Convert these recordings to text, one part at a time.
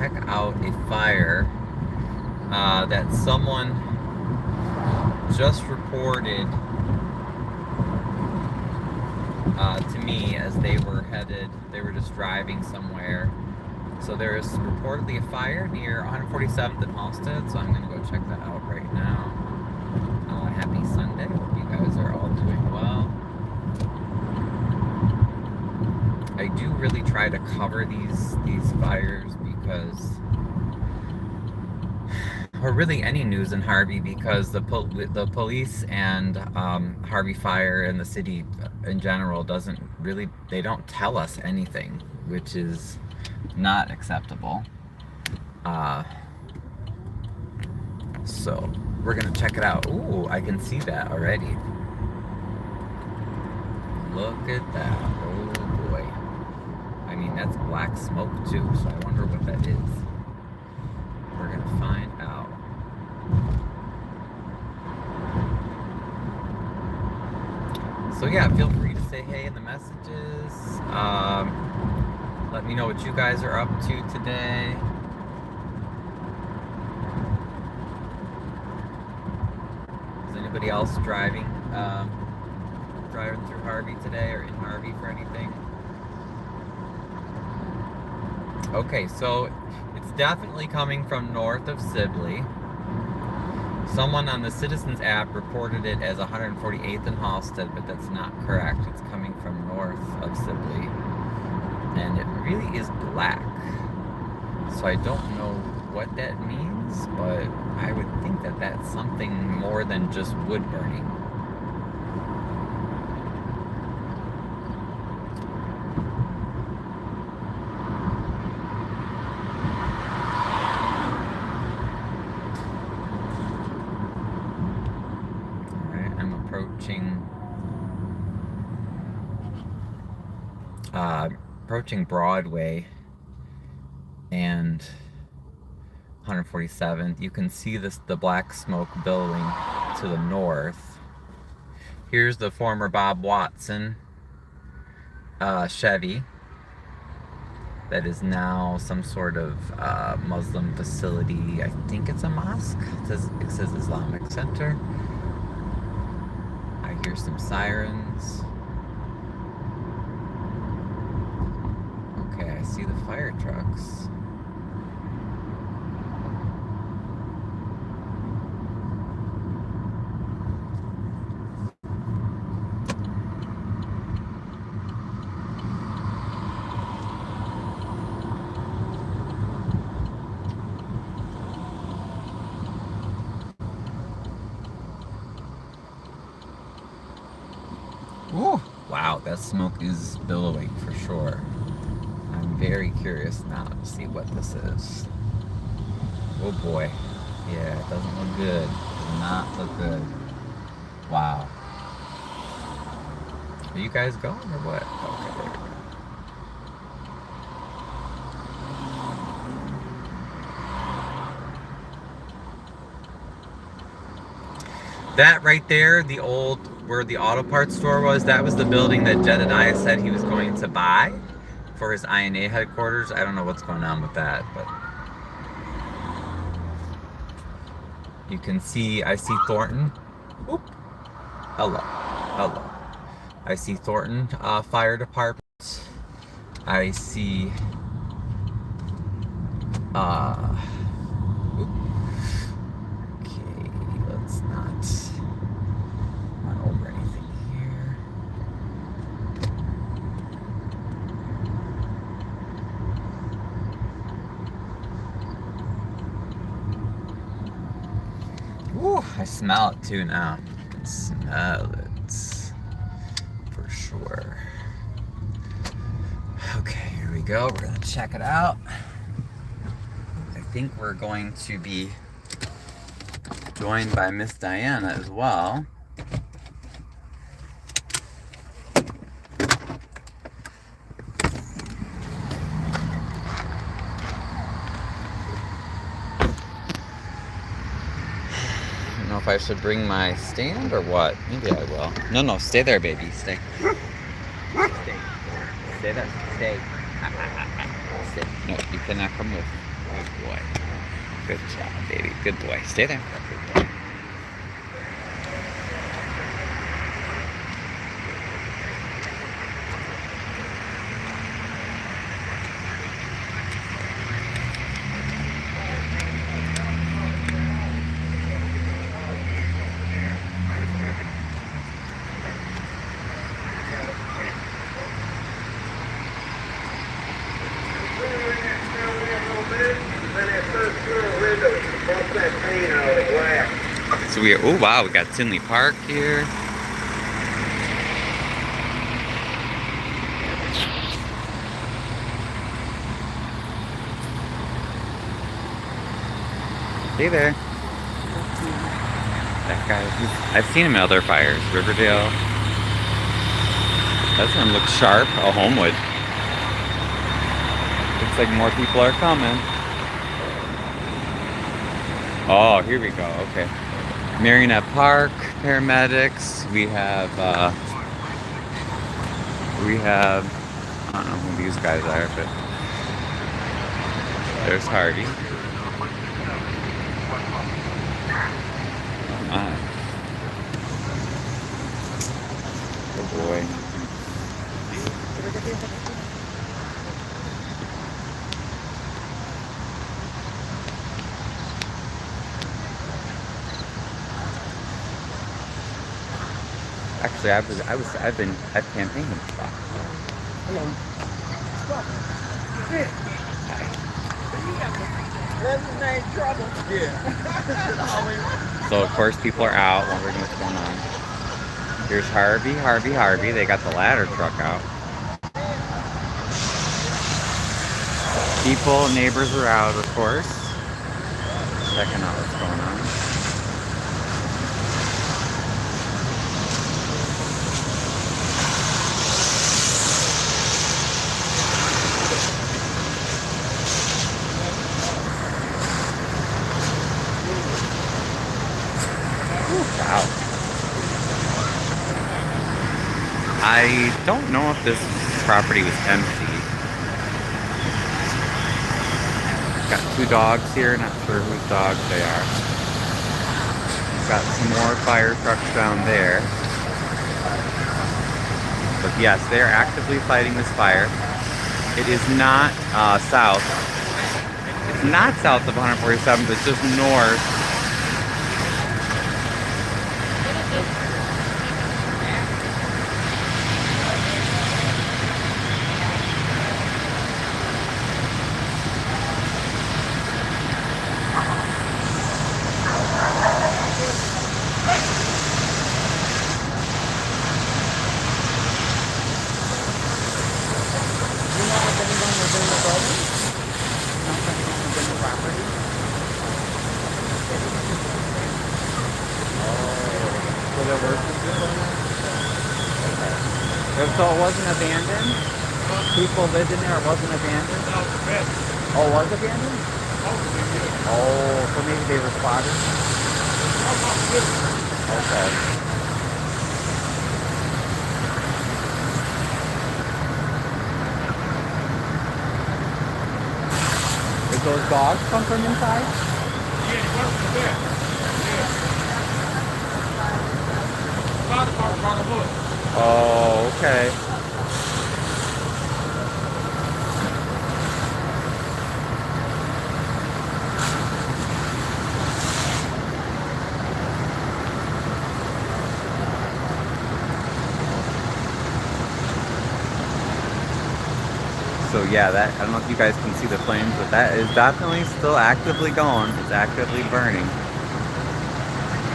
check out a fire that someone just reported to me as they were just driving somewhere. So there is reportedly a fire near 147th and Halsted, so I'm going to go check that out right now. Happy Sunday. Hope you guys are all doing well. I do really try to cover these fires because, or really any news in Harvey, because the police and Harvey Fire and the city in general they don't tell us anything, which is not acceptable. So we're gonna check it out. Ooh, I can see that already. Look at that. Oh boy. I mean, that's black smoke too, so I wonder what that is. We're gonna find out. So yeah, feel free to say hey in the messages. Let me know what you guys are up to today. Is anybody else driving through Harvey today or in Harvey for anything? Okay, so it's definitely coming from north of Sibley. Someone on the Citizens app reported it as 148th and Halsted, but that's not correct. It's coming from north of Sibley. And it really is black. So I don't know what that means, but I would think that that's something more than just wood burning. Approaching Broadway and 147th. You can see the black smoke billowing to the north. Here's the former Bob Watson Chevy that is now some sort of Muslim facility. I think it's a mosque. It says Islamic Center. I hear some sirens. I see the fire trucks. Ooh, wow, that smoke is billowing for sure. I'm very curious now to see what this is. Oh boy. Yeah, it doesn't look good. Does not look good. Wow. Are you guys going or what? Okay, there we go. That right there, where the auto parts store was, that was the building that Jedediah said he was going to buy for his INA headquarters. I don't know what's going on with that, but you can see, I see Thornton. Oop. Hello. I see Thornton Fire Department. I see okay, let's not run over anything here. Ooh, I smell it too now. I can smell it for sure. Okay, here we go. We're gonna check it out. I think we're going to be joined by Miss Diana as well. If I should bring my stand or what. Maybe I will. No, stay there, baby. Stay. Stay there. Stay. Stay. No, you cannot come with. Good boy. Good job, baby. Good boy. Stay there. Good boy. So oh wow, we got Tinley Park here. Hey there. That guy, I've seen him in other fires. Riverdale. That one looks sharp. Oh, Homewood. Looks like more people are coming. Oh, here we go. Okay. Marionette Park, paramedics. We have, I don't know who these guys are, but there's Harvey. Oh my. Oh boy. Actually, I've campaigned. Hello. That's nice trouble. Yeah. So of course people are out wondering what's going on. Here's Harvey. They got the ladder truck out. People, neighbors are out, of course, checking out what's going on. Wow. I don't know if this property was empty. Got two dogs here, not sure whose dogs they are. Got some more fire trucks down there. But yes, they're actively fighting this fire. It is not south. It's not south of 147, but it's just north. So it wasn't abandoned? People lived in there, it wasn't abandoned? Oh, it was abandoned? Oh, so maybe they were spotted? Okay. Did those dogs come from inside? Yeah, it was from there. Yeah. Fire department brought them up. Oh, okay. So yeah, that, I don't know if you guys can see the flames, but that is definitely still actively going. It's actively burning.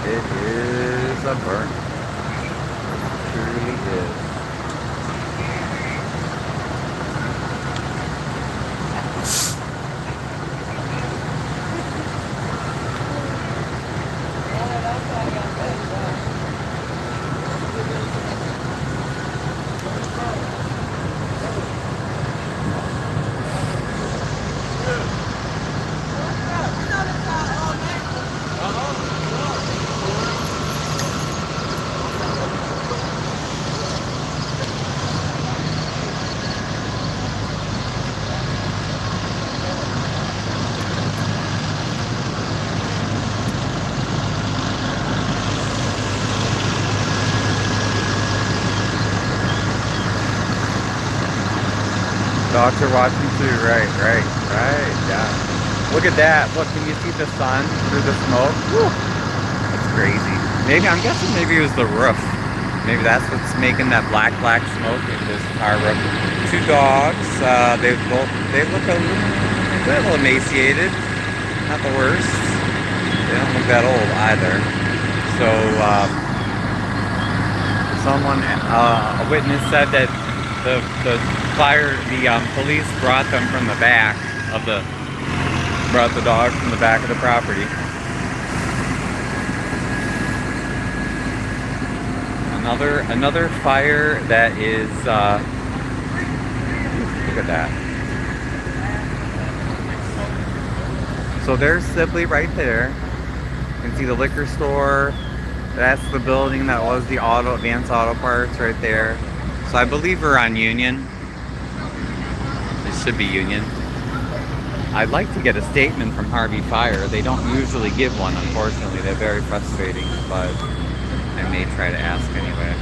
It is a burn. Really is. dogs are watching too. Right. Yeah. Look at that. Look, can you see the sun through the smoke? Woo. That's crazy. I'm guessing maybe it was the roof. Maybe that's what's making that black smoke in this car roof. Two dogs. They look a little emaciated. Not the worst. They don't look that old either. So, a witness said that the police brought the dog from the back of the property. Another fire that is, look at that. So there's Sibley right there. You can see the liquor store. That's the building that was the Advance Auto Parts right there. So I believe we're on Union. It should be Union. I'd like to get a statement from Harvey Fire. They don't usually give one, unfortunately. They're very frustrating, but I may try to ask anyway.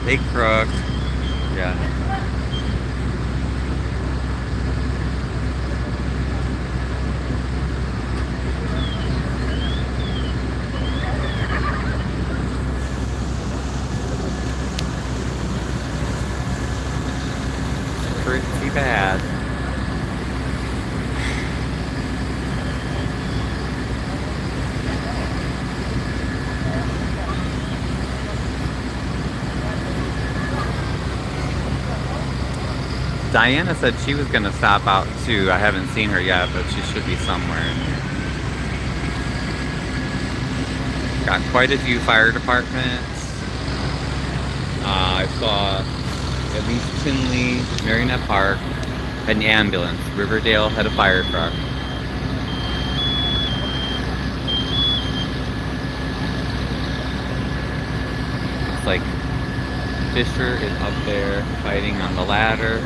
Hey, Crook. Yeah. Pretty bad. Diana said she was going to stop out too. I haven't seen her yet, but she should be somewhere. Got quite a few fire departments. I saw at least Tinley, Marionette Park, had an ambulance. Riverdale had a fire truck. Looks like Fisher is up there fighting on the ladder.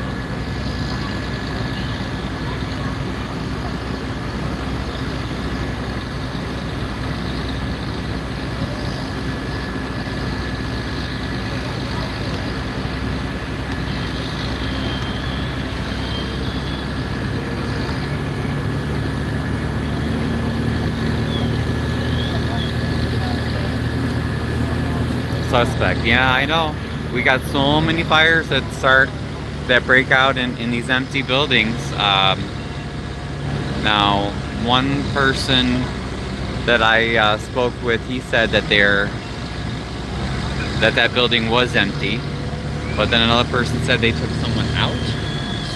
Suspect. Yeah, I know. We got so many fires that break out in these empty buildings. Now, one person that I spoke with, he said that that building was empty, but then another person said they took someone out.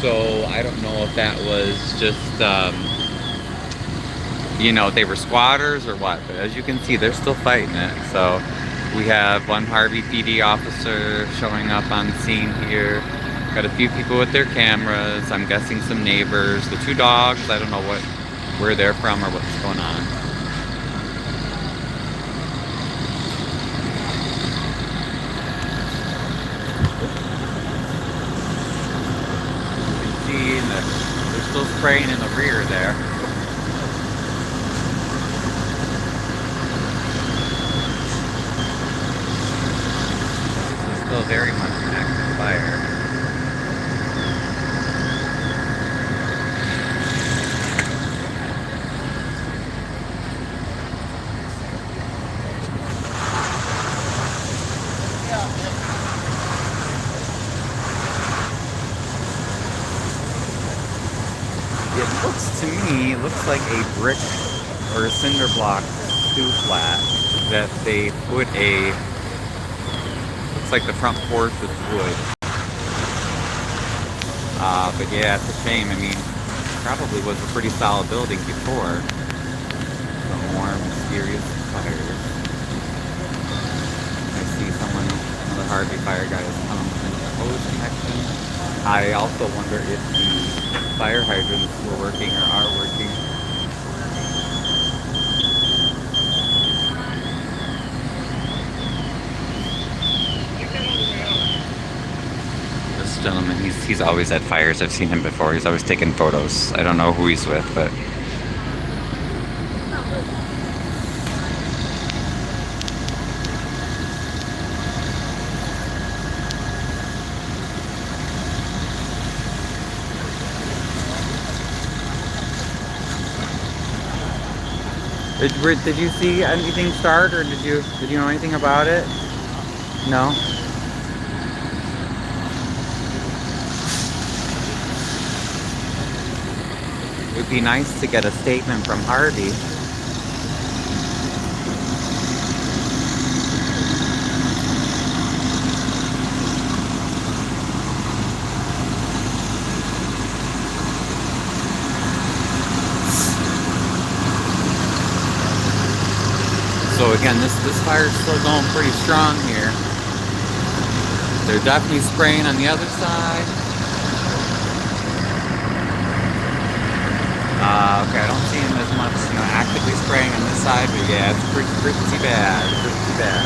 So I don't know if that was just they were squatters or what. But as you can see, they're still fighting it. So we have one Harvey PD officer showing up on scene here. Got a few people with their cameras. I'm guessing some neighbors. The two dogs, I don't know where they're from or what's going on. You can see they're still spraying in the rear there. Still very much an active fire. It looks like a brick or a cinder block stew flat that they put looks like the front porch with wood. But yeah, it's a shame. I mean, probably was a pretty solid building before. Some more mysterious fires. I see another Harvey fire guy is coming in the hose connection. I also wonder if the fire hydrants were working or are working. Gentleman, he's always at fires. I've seen him before. He's always taking photos. I don't know who he's with, but Did you see anything start, or did you know anything about it? No. It would be nice to get a statement from Harvey. So again, this fire's still going pretty strong here. They're definitely spraying on the other side. Okay, I don't see them as much, actively spraying on this side, but yeah, it's pretty bad, pretty bad.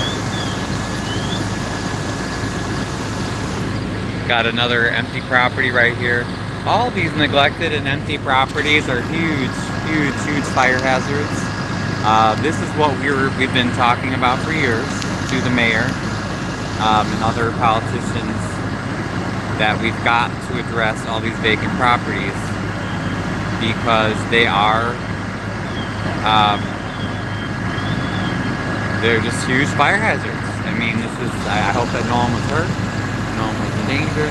Got another empty property right here. All these neglected and empty properties are huge fire hazards. This is what we've been talking about for years to the mayor and other politicians, that we've got to address all these vacant properties because they are they're just huge fire hazards. I mean, I hope that no one was hurt, no one was in danger.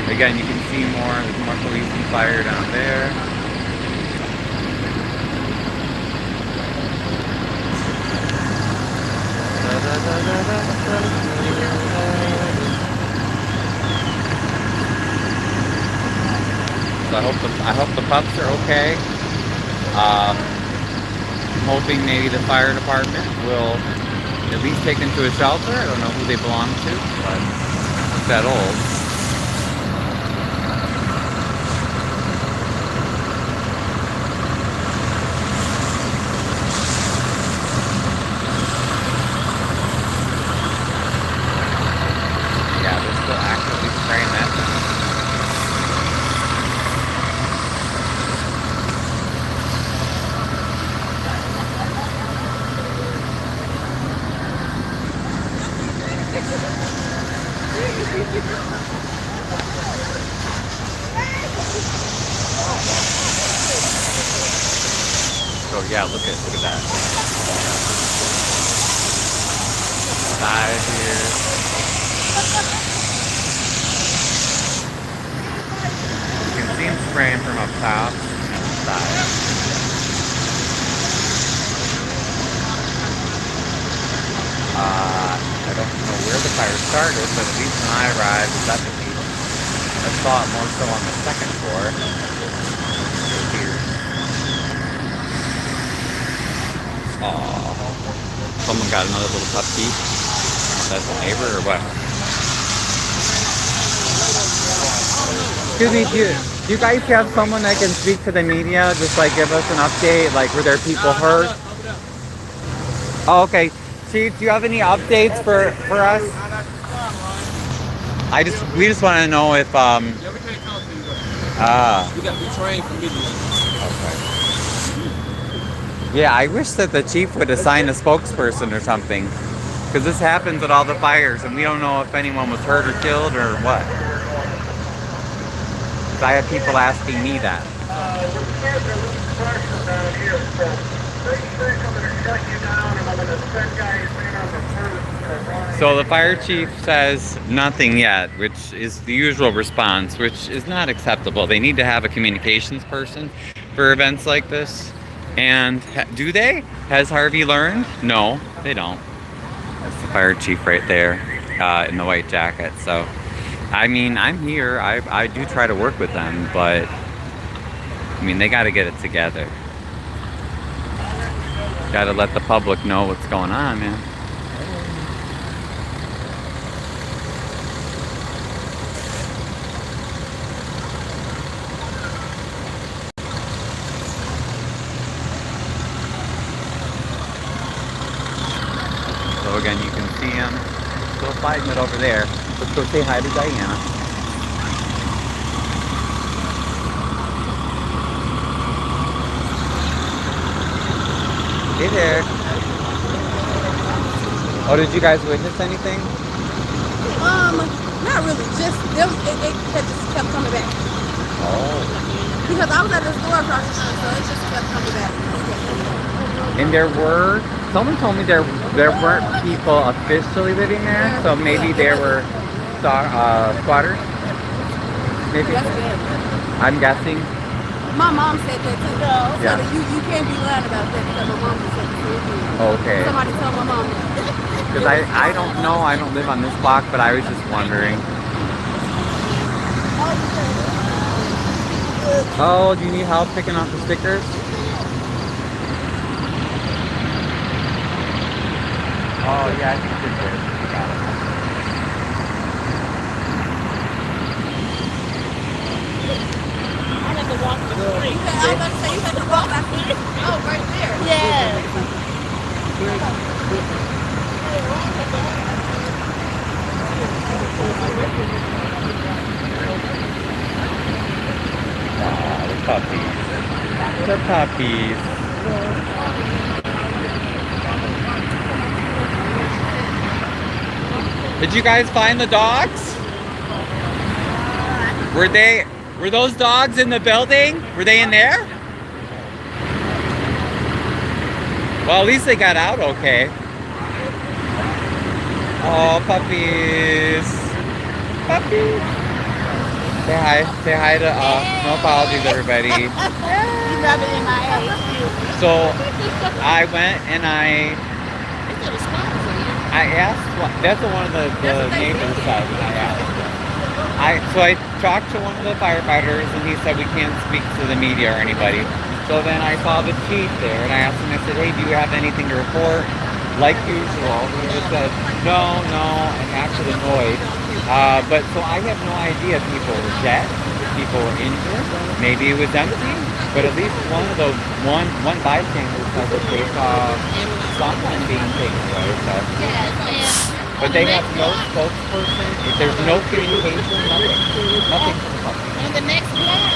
Again, you can see there's more police and fire down there. So I hope the pups are okay. I'm hoping maybe the fire department will at least take them to a shelter. I don't know who they belong to, but it's that old. So yeah, look at that. Side here. You can see him spraying from up top and the side. I don't know where the fire started, but at least when I arrived, definitely I saw it more so on the second floor. Here. Aww. Someone got another little puppy. That's a neighbor or what? Excuse me, do you guys have someone that can speak to the media? Just like give us an update, like were there people hurt? Oh, okay. Chief, do you have any updates for us? We just want to know if Yeah, we can't talk to you guys. We trained for media. Okay. Yeah, I wish that the chief would assign a spokesperson or something, because this happens at all the fires, and we don't know if anyone was hurt or killed or what. 'Cause I have people asking me that. So the fire chief says nothing yet, which is the usual response, which is not acceptable. They need to have a communications person for events like this. And do they? Has Harvey learned? No, they don't. That's the fire chief right there in the white jacket. So, I mean, I'm here. I do try to work with them, but I mean, they got to get it together. Got to let the public know what's going on, man. So again, you can see him still fighting it over there. Let's go say hi to Diana. Hey there. Oh, did you guys witness anything? Not really, just them. It just kept coming back. Oh. Because I was at the store across the street, so it just kept coming back. And someone told me there weren't people officially living there, so maybe there were squatters. Maybe. That's good. I'm guessing. My mom said that too. So Yeah. that you can't be lying about that because my mom just said the same thing. Okay. Somebody told my mom. Because I don't know, I don't live on this block, but I was just wondering. Oh, do you need help picking off the stickers? Oh, yeah, I think you're good. You got it. I had to walk the street. I was about to say you had to walk back there. Oh, right there. Yeah. Aw, the puppies. The puppies. Did you guys find the dogs? Were those dogs in the building? Were they in there? Well, at least they got out okay. Oh, puppies. Puppies. Say hi. Say hi to no apologies, everybody. You rub it in my ass. So I went and I asked, that's what one of the neighbors said. So I talked to one of the firefighters and he said we can't speak to the media or anybody. So then I saw the chief there and I asked him, I said, hey, do you have anything to report? Like usual, he just said, no, and acted annoyed. But so I have no idea if people were dead, if people were injured, maybe it was empty. But at least one bystander said that they saw someone being taken away. So. But they have no spokesperson. There's no communication. Nothing from the public. On the next block,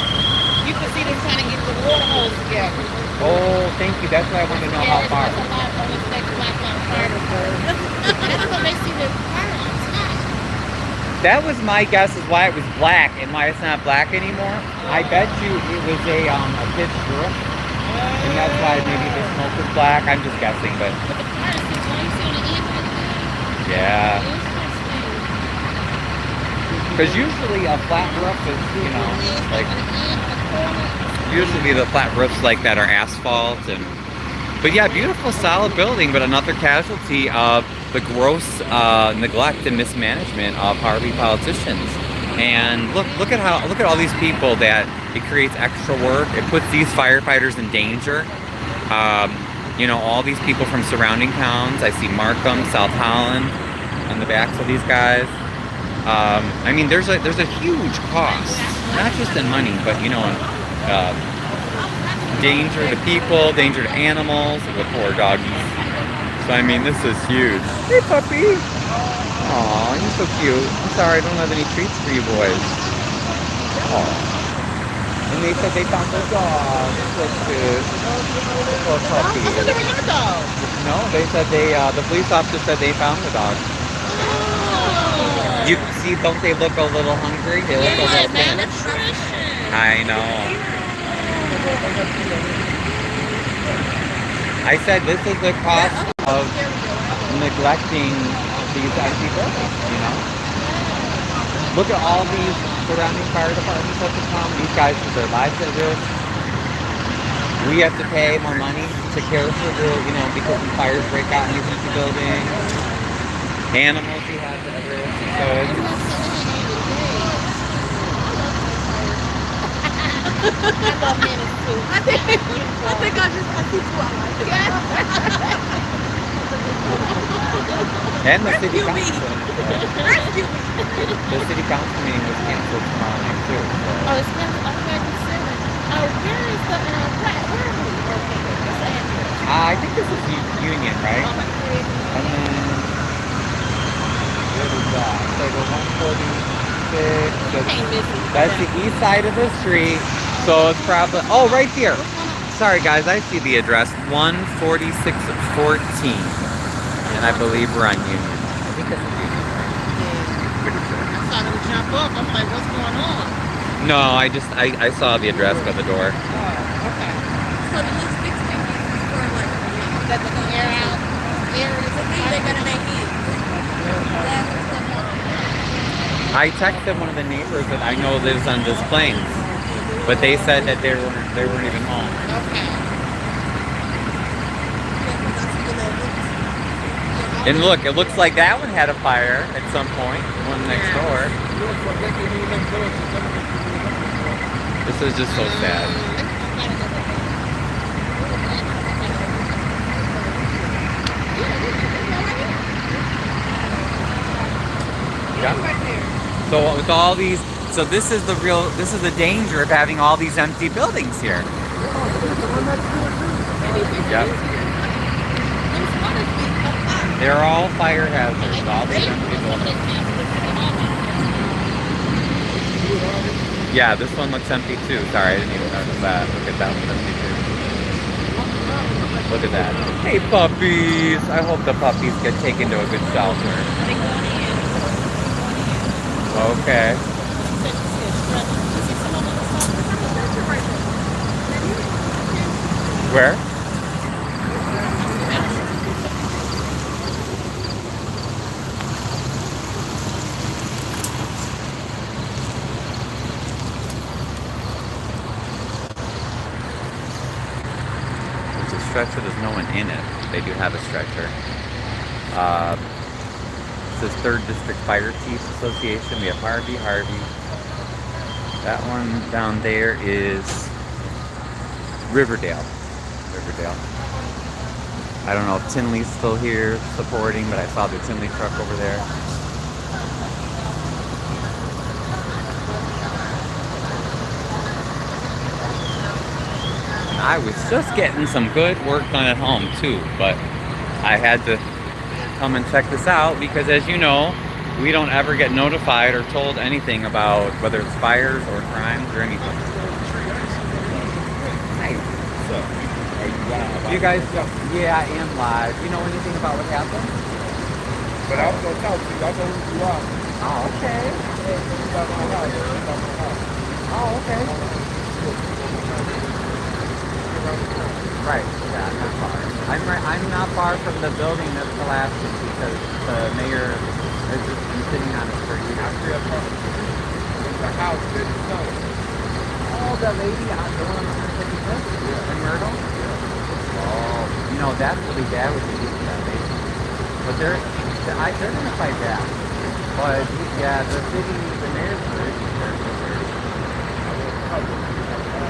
you can see them trying to get the water hose together. Oh, thank you. That's why I want to know how far. There's a lot on this next block on fire. That's when they see the fire on top. That was my guess is why it was black and why it's not black anymore. I bet you it was a pitched roof. And that's why maybe the smoke was black. I'm just guessing, but But the fire is still on the end. yeah. Because usually a flat roof is, like, usually the flat roofs like that are asphalt but yeah, beautiful solid building, but another casualty of the gross neglect and mismanagement of Harvey politicians. And look at all these people that it creates extra work. It puts these firefighters in danger. All these people from surrounding towns. I see Markham, South Holland on the backs of these guys. I mean, there's a huge cost, not just in money, but danger to people, danger to animals, the poor doggies. So I mean, this is huge. Hey, puppy. Aw, you're so cute. I'm sorry, I don't have any treats for you boys. Aw. And they said they found the dog. So cute. Little puppy. I said they were your dog. No, they said the police officer said they found the dog. You see, don't they look a little hungry? They look a little thin. Malnutrition. I know. I said this is the cost of neglecting these empty buildings, Look at all these surrounding fire departments that have come. These guys put their lives at risk. We have to pay more money to care for because the fires break out in these empty buildings. Animals we have at risk. So I love minutes too. I think I see two I like. and the city council. Rescue me. The city council meeting was canceled tomorrow night too. So. Oh, it's kind of where is the where are we? Okay, what's the address? I think this is Union, right? And then what is that? It's like a 146. That's the east side of the street. So it's probably right there. Sorry guys, I see the address 14614. And I believe we're on Union. I think that's Union. Pretty sure. book. I'm like, what's going on? No, I saw the address by the door. Oh, okay. So the least big stinky is for like That the air out. Air is the thing they're gonna make heat. I texted one of the neighbors that I know lives on this plains, but they said that they weren't even home. Okay. And look, it looks like that one had a fire at some point, the one next door. This is just so sad. Yeah. So with all these, so this is the danger of having all these empty buildings here. Yep. They're all fire hazards, all these empty buildings. Yeah, this one looks empty too. Sorry, I didn't even notice that. Look at that one empty too. Look at that. Hey puppies! I hope the puppies get taken to a good shelter. Okay. Where? There's a stretcher, there's no one in it. They do have a stretcher. It says 3rd District Fire Chiefs Association. We have Harvey. That one down there is Riverdale. I don't know if Tinley's still here supporting, but I saw the Tinley truck over there. I was just getting some good work done at home too, but I had to come and check this out because, as you know, we don't ever get notified or told anything about whether it's fires or crimes or anything. You guys, yeah, I am live. You know anything about what happened? But I was going to talk to you. I know who you are. Oh, okay. Oh, okay. Right, yeah, I'm not far. I'm not far from the building that's collapsing because the mayor has just been sitting on it for years. The house did it snow. Oh, the lady on the one on 155th in Myrtle? Oh, you know, that's really bad with the heat, that lady. But they're going to fight back. But, yeah, the city, the mayor's bridge is very weird.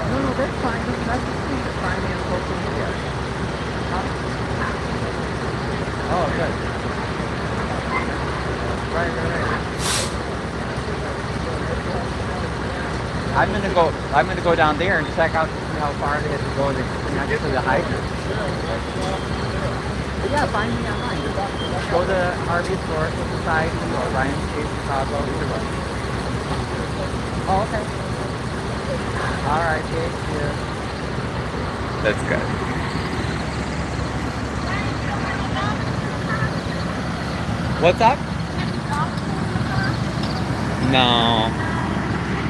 No, that's fine. That's just to find me on social media. Oh, good. Right. I'm gonna go down there and check out to see how far they have to go to connect to the hydrant. But yeah, find me online. Go to Harvey Historical Society or Ryan's Case Chicago, either one. Oh, okay. Alright, thank you. That's good. What's up? No.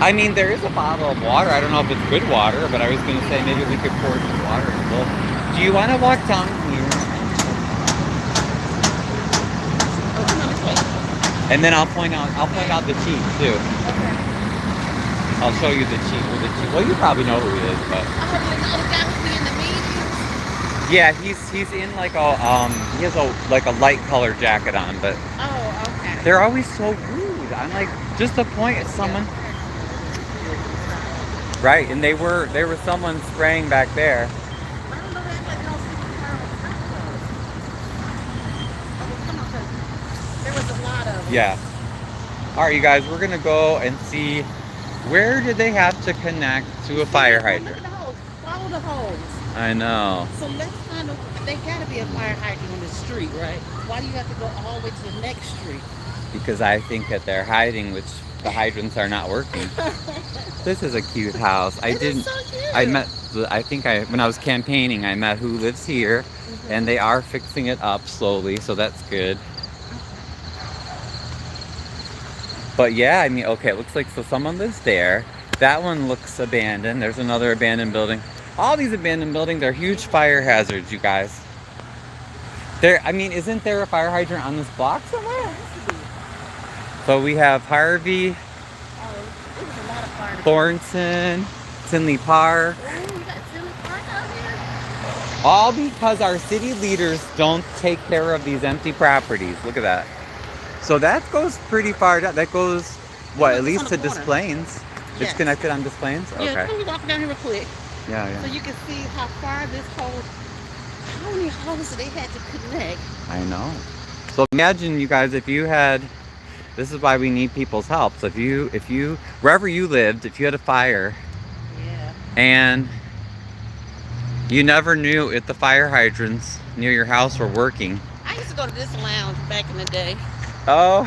I mean, there is a bottle of water. I don't know if it's good water, but I was going to say maybe we could pour some water in a bowl. Do you want to walk down here? And then I'll point out the chief too. Okay. I'll show you the chief. Well, you probably know who he is, but Oh, the guy who be in the meetings? yeah, he's in like a he has a light colored jacket on, but Oh, okay. they're always so rude. I'm like, just to point at someone. Right, and they were someone spraying back there. I don't know that, like, no secret car was come on, 'cause there was a lot of them. Yeah. All right, you guys, we're gonna go and see where did they have to connect to a fire Look at hydrant. the holes. Follow the holes. I know. So let's find out. They gotta be a fire hydrant on the street, right? Why do you have to go all the way to the next street? Because I think that they're hiding, which the hydrants are not working. This is a cute house. It is so cute. When I was campaigning, I met who lives here, and they are fixing it up slowly, so that's good. But yeah, I mean, okay, it looks like so someone lives there. That one looks abandoned. There's another abandoned building. All these abandoned buildings are huge fire hazards, you guys. There, I mean, isn't there a fire hydrant on this block somewhere? So we have Harvey, Oh, it was a lot of fire. Thornton, Tinley Park. Oh, you got Silly Park out here? All because our city leaders don't take care of these empty properties. Look at that. So that goes pretty far down. That goes, what, at least to Des Plaines? It's Yes. connected on Des Plaines? Yeah, Okay. let me walk down here real quick Yeah, so yeah. you can see how far this whole, how many houses they had to connect. I know. So imagine, you guys, if you had, this is why we need people's help. So if you, wherever you lived, if you had a fire Yeah. and you never knew if the fire hydrants near your house were working. I used to go to this lounge back in the day. Oh,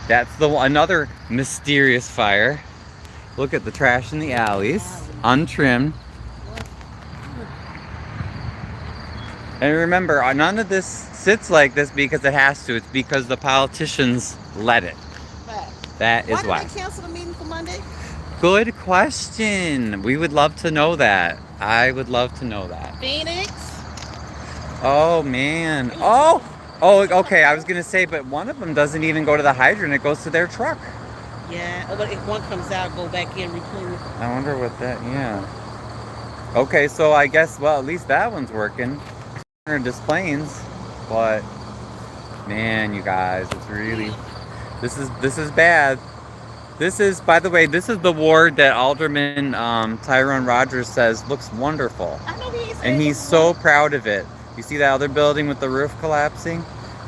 that's the one, another mysterious fire. Look at the trash in the alleys, untrimmed. And remember, none of this sits like this because it has to. It's because the politicians let it. That is Why why. did they cancel the meeting for Monday? Good question. We would love to know that. I would love to know that. Phoenix? Oh, man. Oh, okay. I was going to say, but one of them doesn't even go to the hydrant. It goes to their truck. Yeah, but if one comes out, go back in, replenish. I wonder what that, yeah. Okay, so I guess, well, at least that one's working. Or Des Plaines, but man, you guys, it's really, this is bad. This is, by the way, this is the ward that Alderman Tyrone Rogers says looks wonderful. I know he And he's so proud of it. You see that other building with the roof collapsing?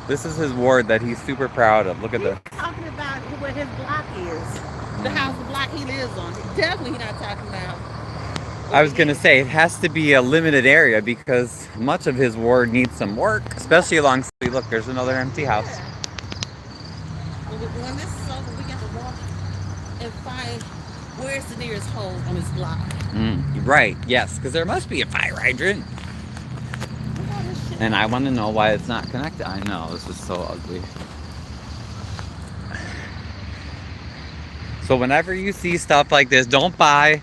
This is his ward that he's super proud of. Look at the... He's talking about where his block is. The house, the block he lives on. Definitely he's not talking about. I was going to say, it has to be a limited area because much of his ward needs some work, especially along... Look, there's another empty house. Yeah. When this is over, we got to walk and find where's the nearest hole on this block. Right, yes, because there must be a fire hydrant. And I want to know why it's not connected. I know, this is so ugly. So whenever you see stuff like this, don't buy.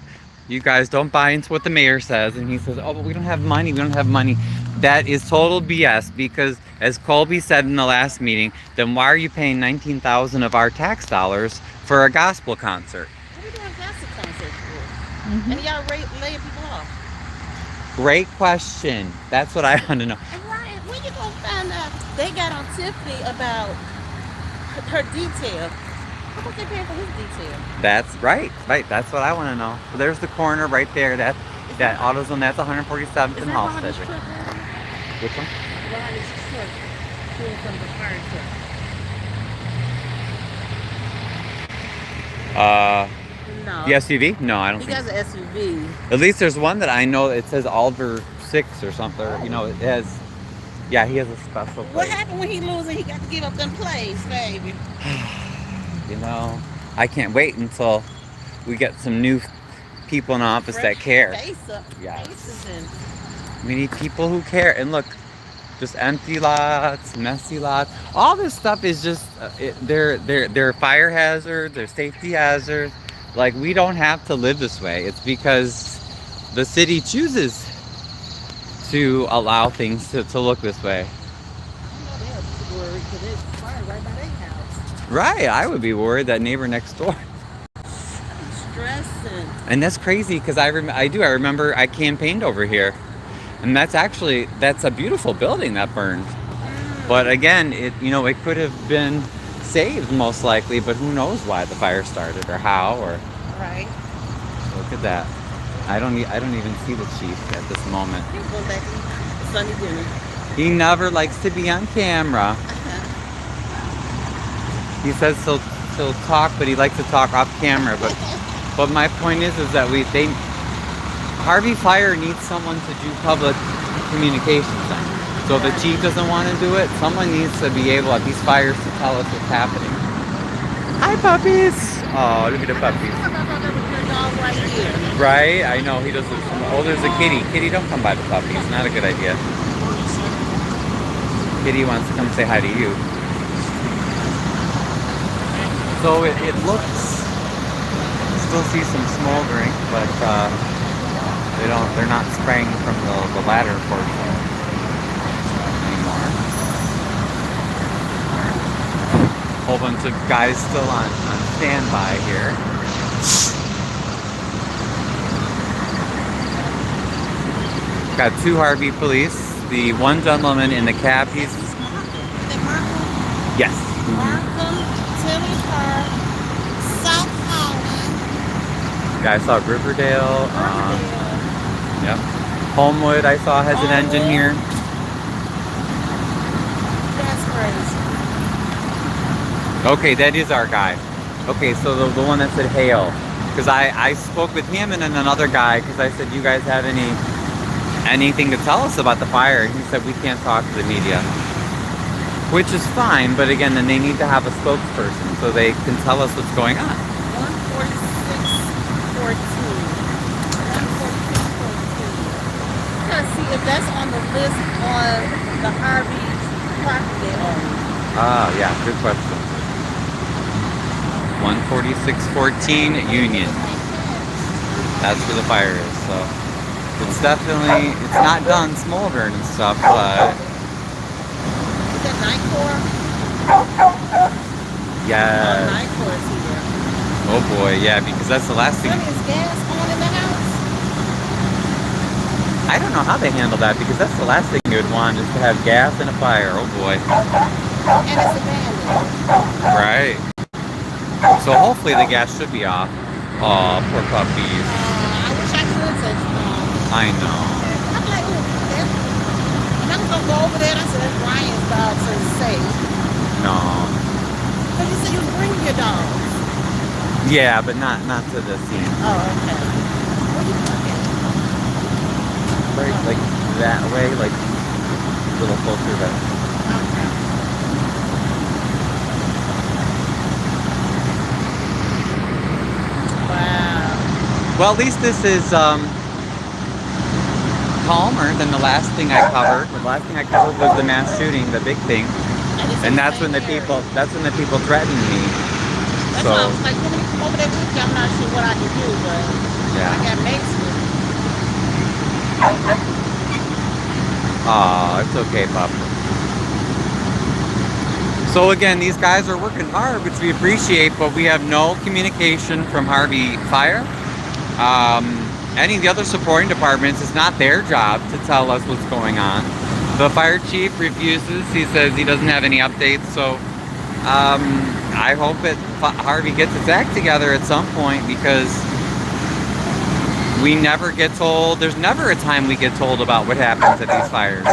You guys don't buy into what the mayor says. And he says, oh, but we don't have money. We don't have money. That is total BS because as Colby said in the last meeting, then why are you paying $19,000 of our tax dollars for a gospel concert? What are we doing a gospel concert for? And y'all laying people off. Great question. That's what I want to know. And Ryan, when you gonna find out they got on Tiffany about her detail? How much they paying for his detail? That's right. Right. That's what I want to know. So there's the corner right there. That AutoZone. That's 147th and Halstead. Which one? Ronnie's truck. Doing some of the fire truck. No. The SUV? No, I don't He think. got an SUV. At least there's one that I know. It says Alder 6 or something. You know, it has. Yeah, he has a special What place. happened when he losing? He got to give up them plays, baby. You know, I can't wait until we get some new people in office that care. Face up. Yes. Faces and We need people who care. And look, just empty lots, messy lots. All this stuff is just they're fire hazards, they're safety hazards. Like, we don't have to live this way. It's because the city chooses to allow things to look this way. they're worried because it's fire right by their house. Right, I would be worried, that neighbor next door. I'm stressing. And that's crazy because I remember I campaigned over here. And that's a beautiful building that burned. But again, it could have been saved most likely, but who knows why the fire started or how or Right. look at that. I don't even see the chief at this moment. He's going back to Sunday dinner. He never likes to be on camera. He says he'll talk, but he likes to talk off camera. But my point is that Harvey Fire needs someone to do public communications on. So if the chief doesn't want to do it, someone needs to be able at these fires to tell us what's happening. Hi, puppies! Oh, look at the puppies. Right here. Right? I know, he doesn't. Oh, there's a kitty. Kitty, don't come by the puppies. Not a good idea. Kitty wants to come say hi to you. So it looks, still see some smoldering, but they're not spraying from the ladder portion anymore. Whole bunch of guys still on standby here. Got 2 Harvey police. The one gentleman in the cab, he's... Yes. Markham, Tilly Park, South Holland. Yeah, I saw Riverdale. Yep. Homewood, I saw, has an engine here. That's crazy. Okay, that is our guy. Okay, so the one that said hail. Because I spoke with him and then another guy, because I said, you guys have anything to tell us about the fire? And he said, we can't talk to the media. Which is fine, but again, then they need to have a spokesperson so they can tell us what's going on. 14614. 14614. Gotta see if that's on the list on the Harvey property owner. Ah, yeah, good question. 14614 Union. That's where the fire is, so it's definitely, it's not done smoldering and stuff, but Is that Nightcore? yeah. Nightcore is here. Oh boy, yeah, because that's the last thing. Really, is gas on in the house? I don't know how they handle that, because that's the last thing you would want, is to have gas and a fire. Oh boy. And it's abandoned. Right. So hopefully the gas should be off. Oh, poor puppies. I wish I could touch them. I know. I'm like, ooh, and I'm gonna go over there and I said, that's Ryan's dog, so it's safe. No. Because you said you bring your dogs. Yeah, but not to the scene. Oh, okay. Where you looking? Right, like that way, like a little closer to that. Okay. Wow. Well, at least this is calmer than the last thing I covered. The last thing I covered was the mass shooting, the big thing. And that's when the people threatened me. That's So why I was like, when we come over there with you, I'm not sure what I can do, but yeah. I got mates with me. Aw, it's okay, Pop. So again, these guys are working hard, which we appreciate, but we have no communication from Harvey Fire. Any of the other supporting departments, it's not their job to tell us what's going on. The fire chief refuses. He says he doesn't have any updates. So I hope that Harvey gets its act together at some point, because we never get told. There's never a time we get told about what happens at these fires.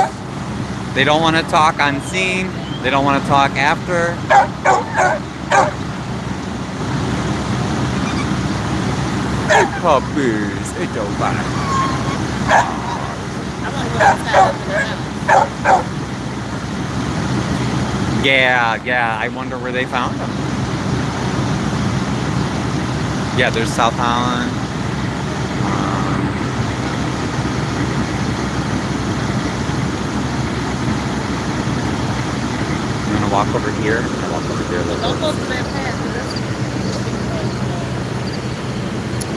They don't want to talk on scene. They don't want to talk after. Hey, puppies, it's over. Yeah, I wonder where they found them. Yeah, there's South Holland. I'm gonna walk over here. I'm gonna walk over here a little Don't bit. go to that path.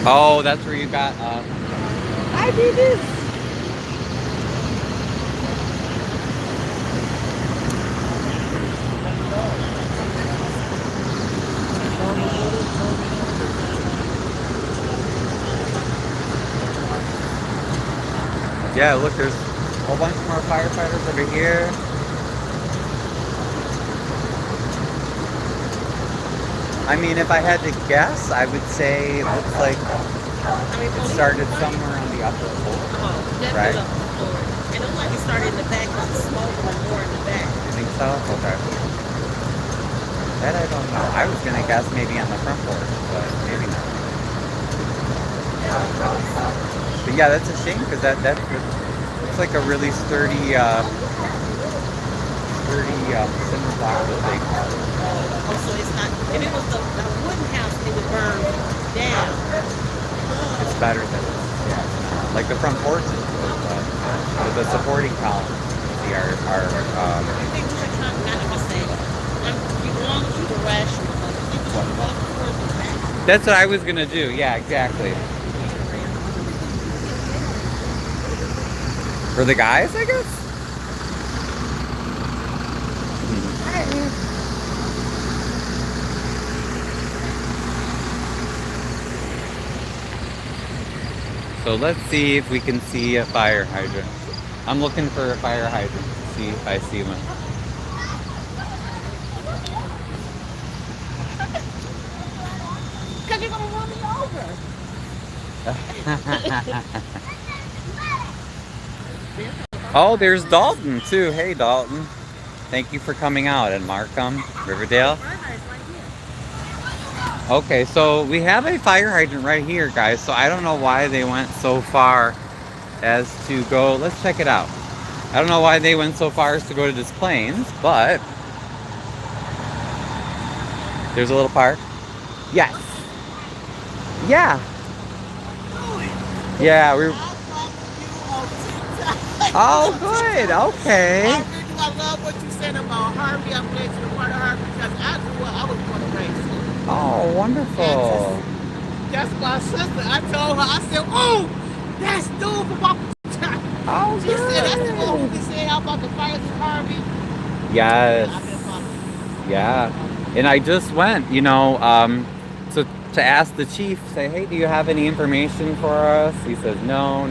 Oh, that's where you got. I did this. Yeah, look, there's a whole bunch more firefighters over here. I mean, if I had to guess, I would say it looks like it started somewhere on the upper floor. Right? It looks like it started in the back, but the smoke was more in the back. You think so? Okay. That I don't know. I was gonna guess maybe on the front porch, but maybe not. But yeah, that's a shame, because that looks like a really sturdy cinder block building. Oh, so it's not. If it was the wooden house, it would burn down. It's better than like the front porch is with the supporting column. See our I think we should try not to say. You belong to the rational. That's what I was gonna do. Yeah, exactly. For the guys, I guess. So let's see if we can see a fire hydrant. I'm looking for a fire hydrant to see if I see one. Because you're going to run me over. Oh, there's Dalton too. Hey, Dalton. Thank you for coming out at Markham, Riverdale. Okay, so we have a fire hydrant right here, guys. So I don't know why they went so far as to go. Let's check it out. I don't know why they went so far as to go to Des Plaines, but there's a little park. Yes. Yeah. Yeah, we. Oh, good. Okay. I love what you said about Harvey. I'm glad you're part of Harvey because I knew what I was going to raise. Oh, wonderful. That's my sister. I told her, I said, oh, that's dude from my time. Oh, She said, that's the one who be saying how about the fires of Harvey. Yes. I've been following. Yeah. And I just went, to ask the chief, say, hey, do you have any information for us? He says, no.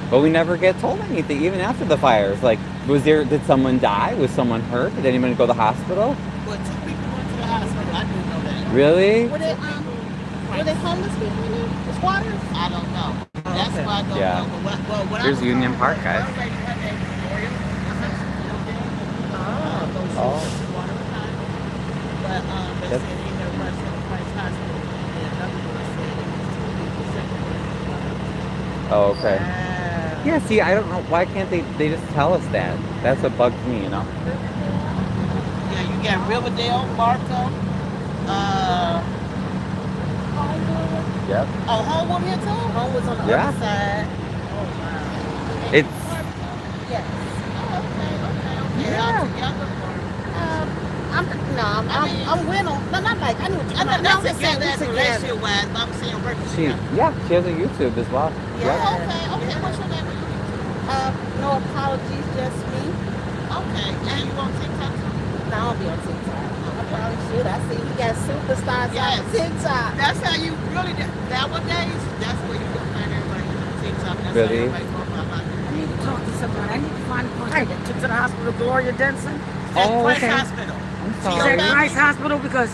But we never get told anything, even after the fires. Like, did someone die? Was someone hurt? Did anyone go to the hospital? Well, 2 people went to the hospital. I didn't know that. Really? Were they homeless people in there? The squatters? I don't know. That's why I don't know. But what There's Union Park, guys. Oh. But they said in their rush to the Christ Hospital, and another one said it was 2 people second. Oh, okay. Yeah, see, I don't know. Why can't they just tell us that? That's what bugs me, Yeah, you got Riverdale, Markham, Yep. oh, Homewood here too? Homewood's on the other side. Oh, wow. It's... Yes. Oh, okay. Yeah. I'm with them. No, not like, I knew what you meant. I'm just saying that's relationship-wise, but I'm saying working together. She has a YouTube as well. Yeah. Yep. Okay. What's your name? No apologies, just me. Okay. And you on TikTok too? No, I'll be on TikTok. I probably should. I see you got superstars on TikTok. That's how you really, nowadays, that's where you can find everybody on TikTok. That's Really? how everybody profile like I need to talk to somebody. I need to find a person that took to the hospital, Gloria Denson. Oh, Christ okay. Hospital. I'm She's at sorry. Rice Hospital because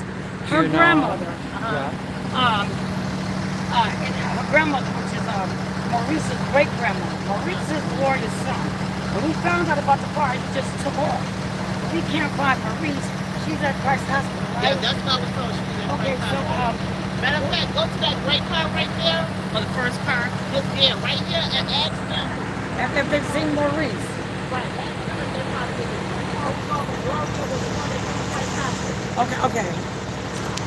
her grandmother, Yeah. and her grandmother, which is Maurice's great grandmother, Maurice's Gloria's son. When we found out about the fire, he just took off. We can't find Maurice. She's at Rice Hospital, right? Yeah, that's what I was told. She's at Okay, Christ so Hospital. Matter of fact, go to that great car right there, or the first car, just there, right here, and ask them. if they've seen Maurice. Right. Okay.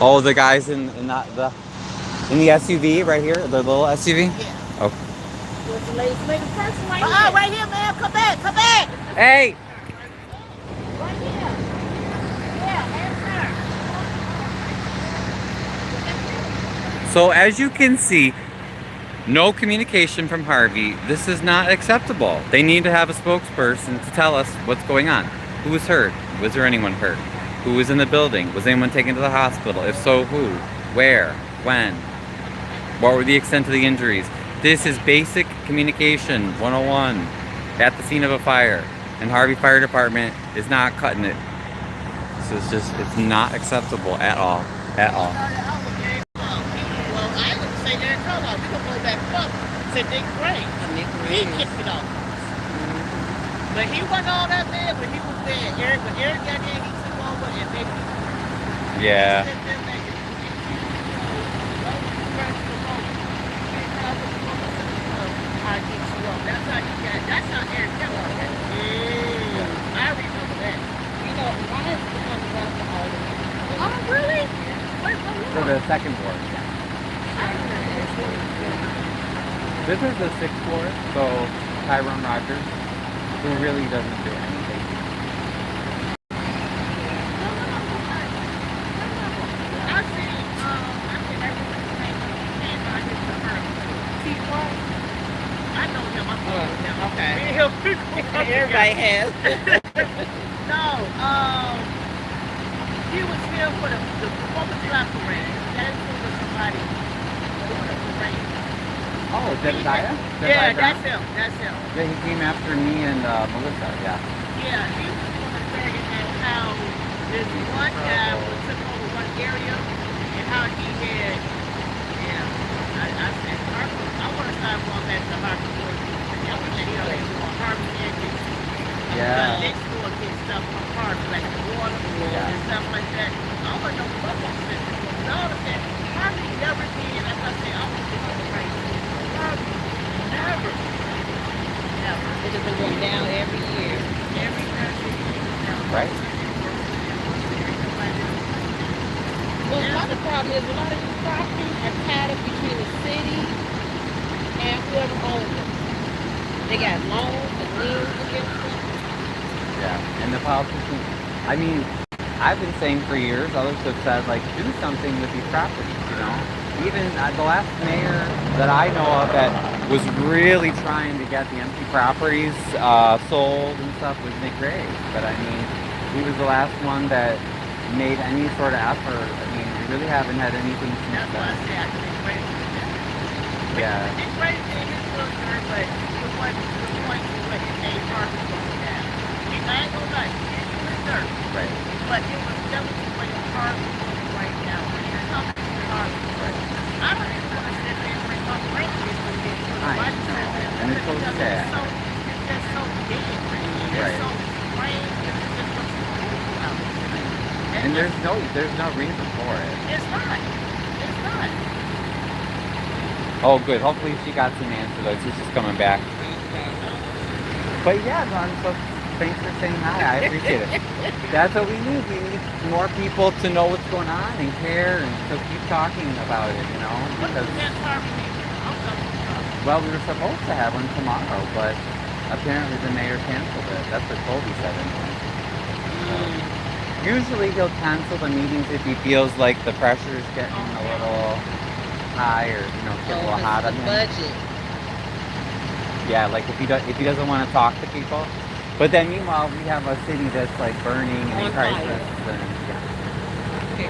Oh, the guys in the SUV right here, the little SUV. Yeah. Okay. There's the lady person right here. Right here, man. Come back. Hey. Right here. Yeah, ask her. So as you can see, no communication from Harvey. This is not acceptable. They need to have a spokesperson to tell us what's going on. Who was hurt? Was there anyone hurt? Who was in the building? Was anyone taken to the hospital? If so, who? Where? When? What were the extent of the injuries? This is basic communication 101 at the scene of a fire. And Harvey Fire Department is not cutting it. This is just, it's not acceptable at all. At all. Well, I ain't gonna say they're in color. We gonna go back up. Said Nick Gray. He kicked it off. But he wasn't all that bad, but he was bad. When Eric got there, he took over and maybe. Yeah. That's how Eric got on that. I remember that. You know, I have to come around to all of them. Oh, really? For the second floor. This is the 6th floor, so Tyrone Rogers, who really doesn't do anything. I see Everybody has. No, he was here for the 4th of July parade. That is for somebody doing a parade. Oh, Jedediah? Yeah, that's him. That's him. Yeah, he came after me and Melissa, yeah. Yeah, he was going to say about how this one guy took over one area and how he had, I said, I want to start going back to Harvey. Yeah, we should know they want Harvey and Yeah. next door get stuff from Harvey, like water and stuff like that. I want to know what was it. All of that. Harvey never did, as I said, I want to get on the right. Harvey never. It has been going down every year. Every country. Right? Well, a lot of the problem is a lot of these properties are tied up between the city and whoever owns them. They got loans and liens against them. Yeah. And the politicians, I mean, I've been saying for years, others have said, like, do something with these properties, you know? Even the last mayor that I know of that was really trying to get the empty properties sold and stuff was Nick Ray. But I mean, he was the last one that made any sort of effort. I mean, we really haven't had anything since That's why I then. say I think great. Yeah. It's great thing is good, but the point is what it made Harvey going down. I ain't gonna lie, it's good dirt. Right. But it was definitely what Harvey was right now. When you're talking to Harvey, I don't even want to sit there and bring up races with this. I know. And it's so sad. It's just so dead. Right. It's so strange. It's just what's going on. And there's no reason for it. It's not. It's not. Oh, good. Hopefully she got some answer though. She's just coming back. But yeah, Ron, so thanks for saying hi. I appreciate it. That's what we need. We need more people to know what's going on and care and to keep talking about it, you know? Because, well, we were supposed to have one tomorrow, but apparently the mayor canceled it. That's what Colby said anyway. Usually he'll cancel the meetings if he feels like the pressure is getting a little high or, you know, get a little hot on him. Budget. Yeah, like if he doesn't want to talk to people. But then meanwhile we have a city that's like burning and in On crisis. fire. And, yeah. Okay.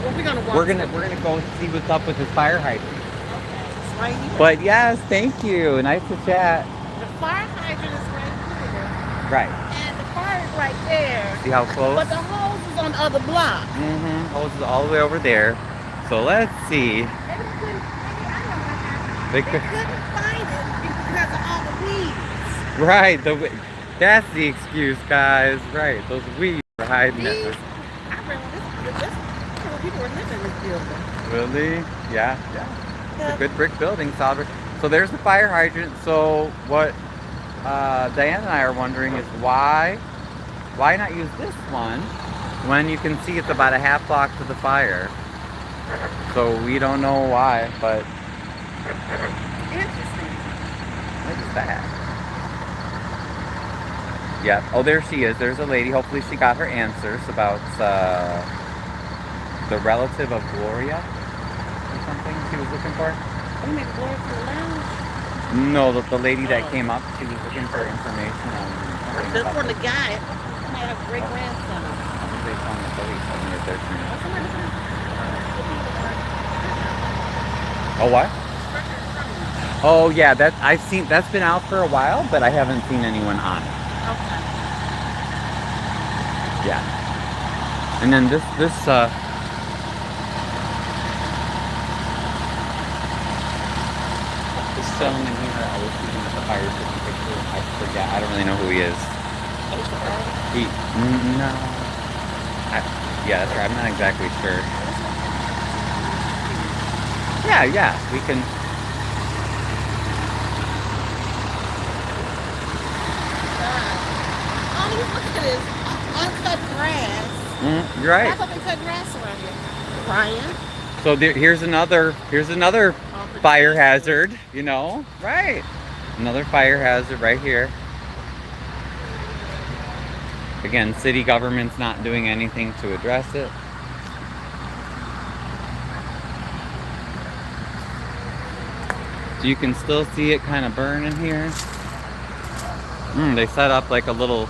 Well, we're gonna walk. We're gonna go see what's up with his fire hydrant. It's right here. But yes, thank you. Nice to chat. The fire hydrant is right here, Right. and the fire is right there. See how close? But the hose is on the other block. Mm-hmm. Hose is all the way over there. So let's see. They They couldn't find it because of all the weeds. Right. That's the excuse, guys. Right. Those weeds are hiding These, it. I remember this people were living in this building. Really? Yeah. It's a good brick building, solid brick. So there's the fire hydrant. So what Diane and I are wondering is why not use this one when you can see it's about a half block to the fire? So we don't know why, but Interesting. what is that? Yeah. Oh, there she is. There's a lady. Hopefully she got her answers about the relative of Gloria or something she was looking for. We make glory to the lounge. No, the lady that came up, she was looking for information on something This about one, the guy, might have great grandson. I think they found the police. I think they're searching. Oh, what? Oh, yeah, I've seen, that's been out for a while, but I haven't seen anyone on it. Okay. Yeah. And then this gentleman here, I was looking at the fire station picture. I forget, I don't really know who he is. No. Yeah, that's right, I'm not exactly sure. Yeah, we can. Oh, look at this. Uncut grass. You're right. I thought they cut grass around here. Brian. So here's another fire hazard, you know? Right. Another fire hazard right here. Again, city government's not doing anything to address it. So you can still see it kind of burning here. They set up like a little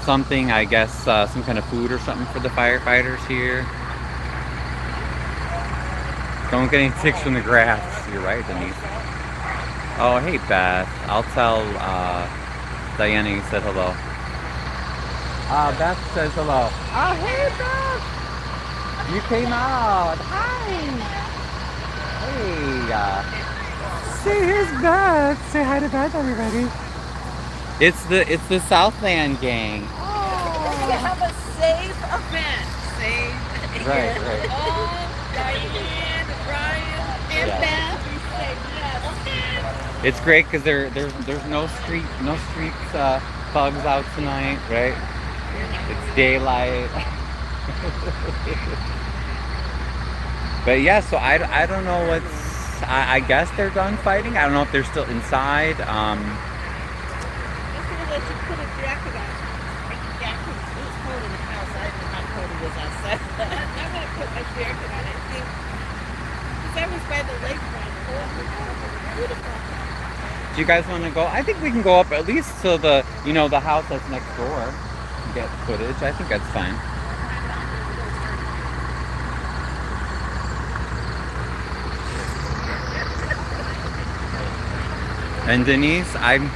something, I guess, some kind of food or something for the firefighters here. Don't get any ticks from the grass. You're right, Denise. Oh, hey, Beth. I'll tell Diana you said hello. Beth says hello. Oh, hey, Beth. You came out. Hi. Hey. Say, here's Beth. Say hi to Beth, everybody. It's the Southland gang. Oh, we have a safe event. Safe. Right. Oh, Diane, Brian, and Yeah. Beth. Be safe. Yes. Okay. It's great because there's no street bugs out tonight, right? It's daylight. But yeah, so I don't know what's. I guess they're done fighting. I don't know if they're still inside. I'm gonna let you put a jacket on. It was cold in the house. I didn't know how cold it was outside. I'm gonna put my jacket on. I think that was by the lakefront. Beautiful. Do you guys want to go? I think we can go up at least to the the house that's next door. And get footage. I think that's fine. And Denise, I'm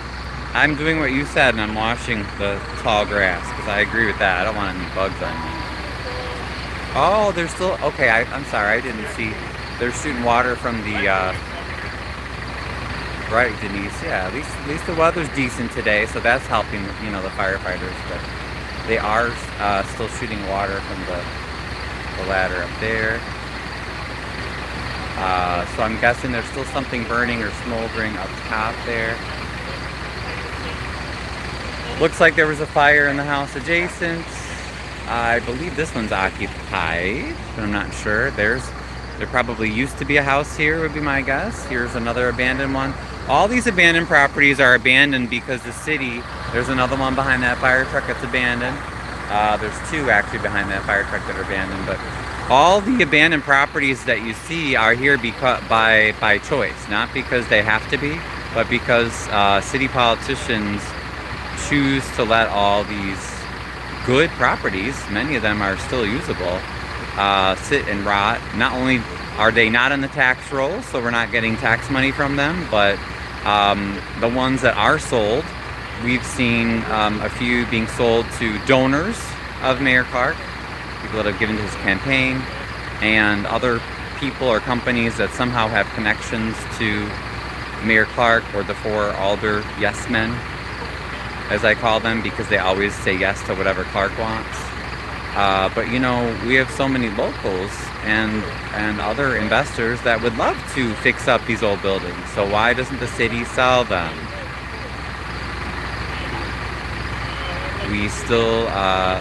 doing what you said, and I'm washing the tall grass because I agree with that. I don't want any bugs on me. Oh, there's still okay. I'm sorry, I didn't see. They're shooting water from the. Right, Denise. Yeah, at least the weather's decent today, so that's helping. The firefighters, but they are still shooting water from the ladder up there. So I'm guessing there's still something burning or smoldering up top there. Looks like there was a fire in the house adjacent. I believe this one's occupied, but I'm not sure. There probably used to be a house here, would be my guess. Here's another abandoned one. All these abandoned properties are abandoned because the city, there's another one behind that fire truck that's abandoned. There's two actually behind that fire truck that are abandoned, but all the abandoned properties that you see are here by choice, not because they have to be, but because city politicians choose to let all these good properties, many of them are still usable, sit and rot. Not only are they not in the tax roll, so we're not getting tax money from them, but the ones that are sold, we've seen a few being sold to donors of Mayor Clark, people that have given to his campaign, and other people or companies that somehow have connections to Mayor Clark or the four alder yes men, as I call them, because they always say yes to whatever Clark wants. But we have so many locals and other investors that would love to fix up these old buildings. So why doesn't the city sell them? We still,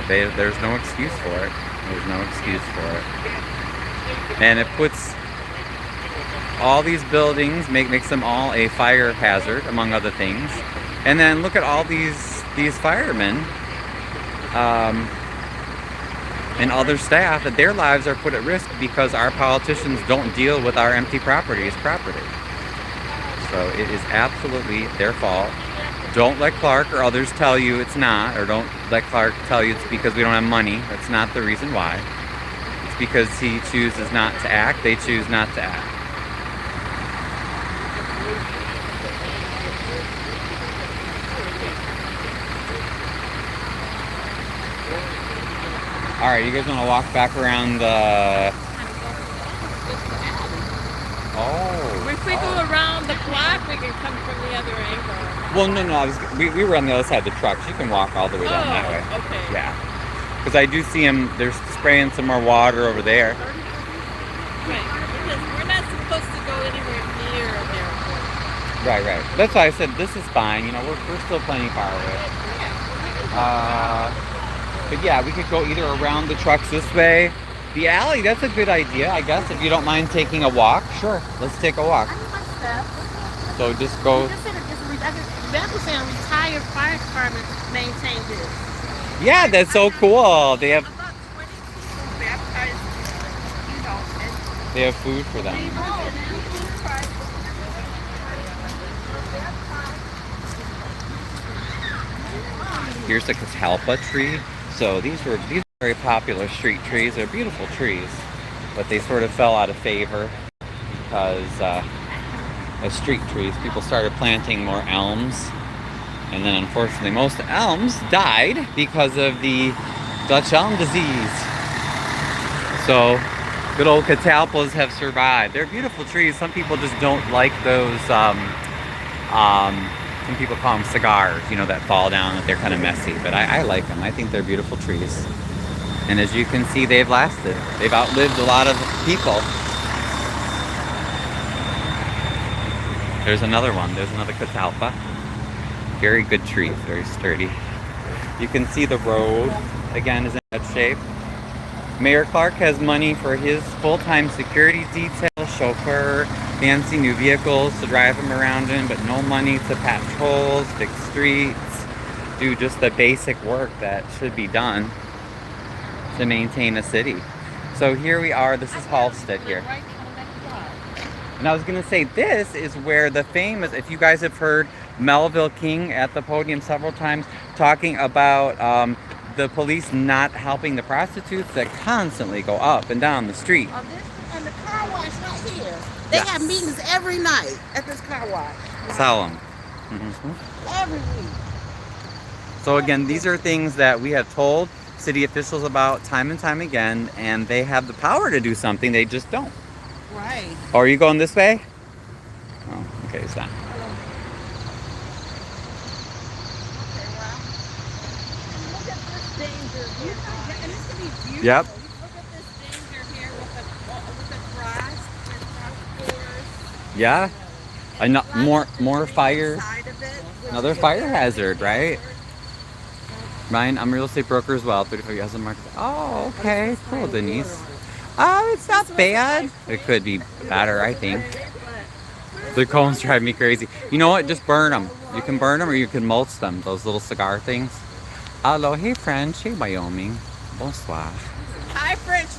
there's no excuse for it. There's no excuse for it. And it puts all these buildings, makes them all a fire hazard, among other things. And then look at all these firemen and other staff, that their lives are put at risk because our politicians don't deal with our empty properties properly. So it is absolutely their fault. Don't let Clark or others tell you it's not, or don't let Clark tell you it's because we don't have money. That's not the reason why. It's because he chooses not to act. They choose not to act. All right, you guys want to walk back around the... Oh. If we go around the block, we can come from the other angle. Well, no. We were on the other side of the trucks. You can walk all the way down that way. Okay. Yeah. Because I do see them. They're spraying some more water over there. Right. Because we're not supposed to go anywhere near an airport. Right. That's why I said this is fine. We're still plenty far away. But yeah, we could go either around the trucks this way. The alley, that's a good idea, I guess, if you don't mind taking a walk. Sure, let's take a walk. So just go. Beth was saying retired fire department maintain this. Yeah, that's so cool. They have About 20 people baptized, and they have food for them. Here's the catalpa tree. So these are very popular street trees. They're beautiful trees, but they sort of fell out of favor because as street trees, people started planting more elms, and then unfortunately most elms died because of the Dutch elm disease. So good old catalpas have survived. They're beautiful trees. Some people just don't like those. Some people call them cigars, you know, that fall down, that they're kind of messy. But I like them. I think they're beautiful trees. And as you can see, they've lasted. They've outlived a lot of people. There's another one. There's another catalpa. Very good trees, very sturdy. You can see the road, again, is in good shape. Mayor Clark has money for his full-time security detail, chauffeur, fancy new vehicles to drive him around in, but no money to patch holes, fix streets, do just the basic work that should be done to maintain a city. So here we are. This is Halstead here. And I was going to say, this is where the famous, if you guys have heard Melville King at the podium several times talking about the police not helping the prostitutes that constantly go up and down the street. And the car wash right here. They have meetings every night at this car wash. Solemn. Every week. So again, these are things that we have told city officials about time and time again, and they have the power to do something, they just don't. Right. Oh, are you going this way? Oh, okay, it's not. Yep. Look at this danger here with the grass and Yeah. More fire. Another fire hazard, right? Mine, I'm a real estate broker as well. 35 years on market. Oh, okay. Cool, Denise. Oh, it's not bad. It could be better, I think. The cones drive me crazy. You know what? Just burn them. You can burn them or you can mulch them. Those little cigar things. Hello, hey French, hey Wyoming. Bonsoir. Hi, French.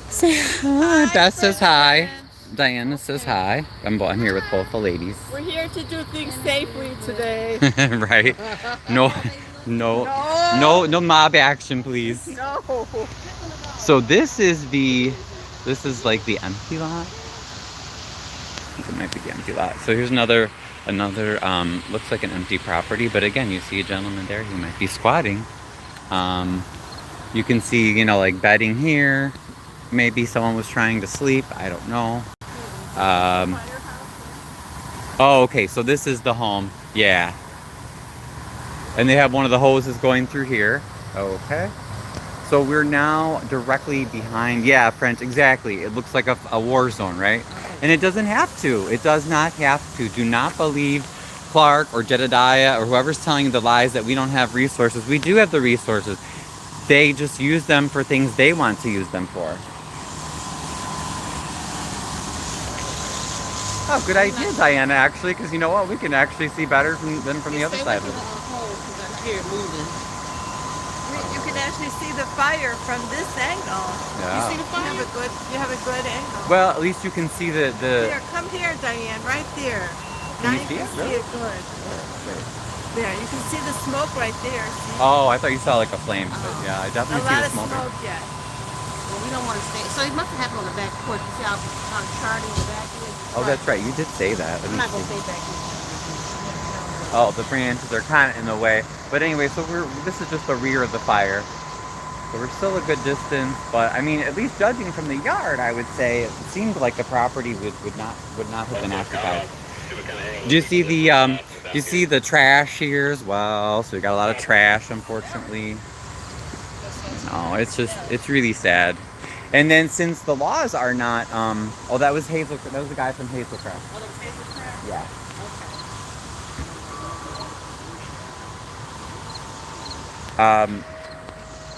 Say hi. Beth says hi. Diana says hi. I'm here with both the ladies. We're here to do things safely today. Right? No mob action, please. No. So this is like the empty lot. I think it might be the empty lot. So here's another looks like an empty property, but again, you see a gentleman there, he might be squatting. You can see, you know, like bedding here. Maybe someone was trying to sleep, I don't know. Oh, okay, so this is the home. Yeah. And they have one of the hoses going through here. Okay. So we're now directly behind, yeah, French, exactly. It looks like a war zone, right? And it doesn't have to. It does not have to. Do not believe Clark or Jedediah or whoever's telling you the lies that we don't have resources. We do have the resources. They just use them for things they want to use them for. Oh, good idea, Diana, actually, because you know what? We can actually see better than from the other side of it. You can actually see the fire from this angle. Yeah. You see the fire? You have a good angle. Well, at least you can see the... Here, come here, Diane, right there. Can Now you see it? see it good. There, you can see the smoke right there. See? Oh, I thought you saw like a flame. But yeah, I A definitely see lot the of smoke. smoke, yeah. Well, we don't want to stay. So it must have happened on the back porch. You see how charting the back is? Oh, that's right. You did say that. I'm not going to stay back here. Oh, the branches are kind of in the way. But anyway, so this is just the rear of the fire. So we're still a good distance, but I mean, at least judging from the yard, I would say it seemed like the property would not have been occupied. Do you see the trash here as well? So we got a lot of trash, unfortunately. No, it's really sad. And then since the laws are not, oh, that was the guy from Hazelcraft. Oh, that was Hazelcraft? Yeah.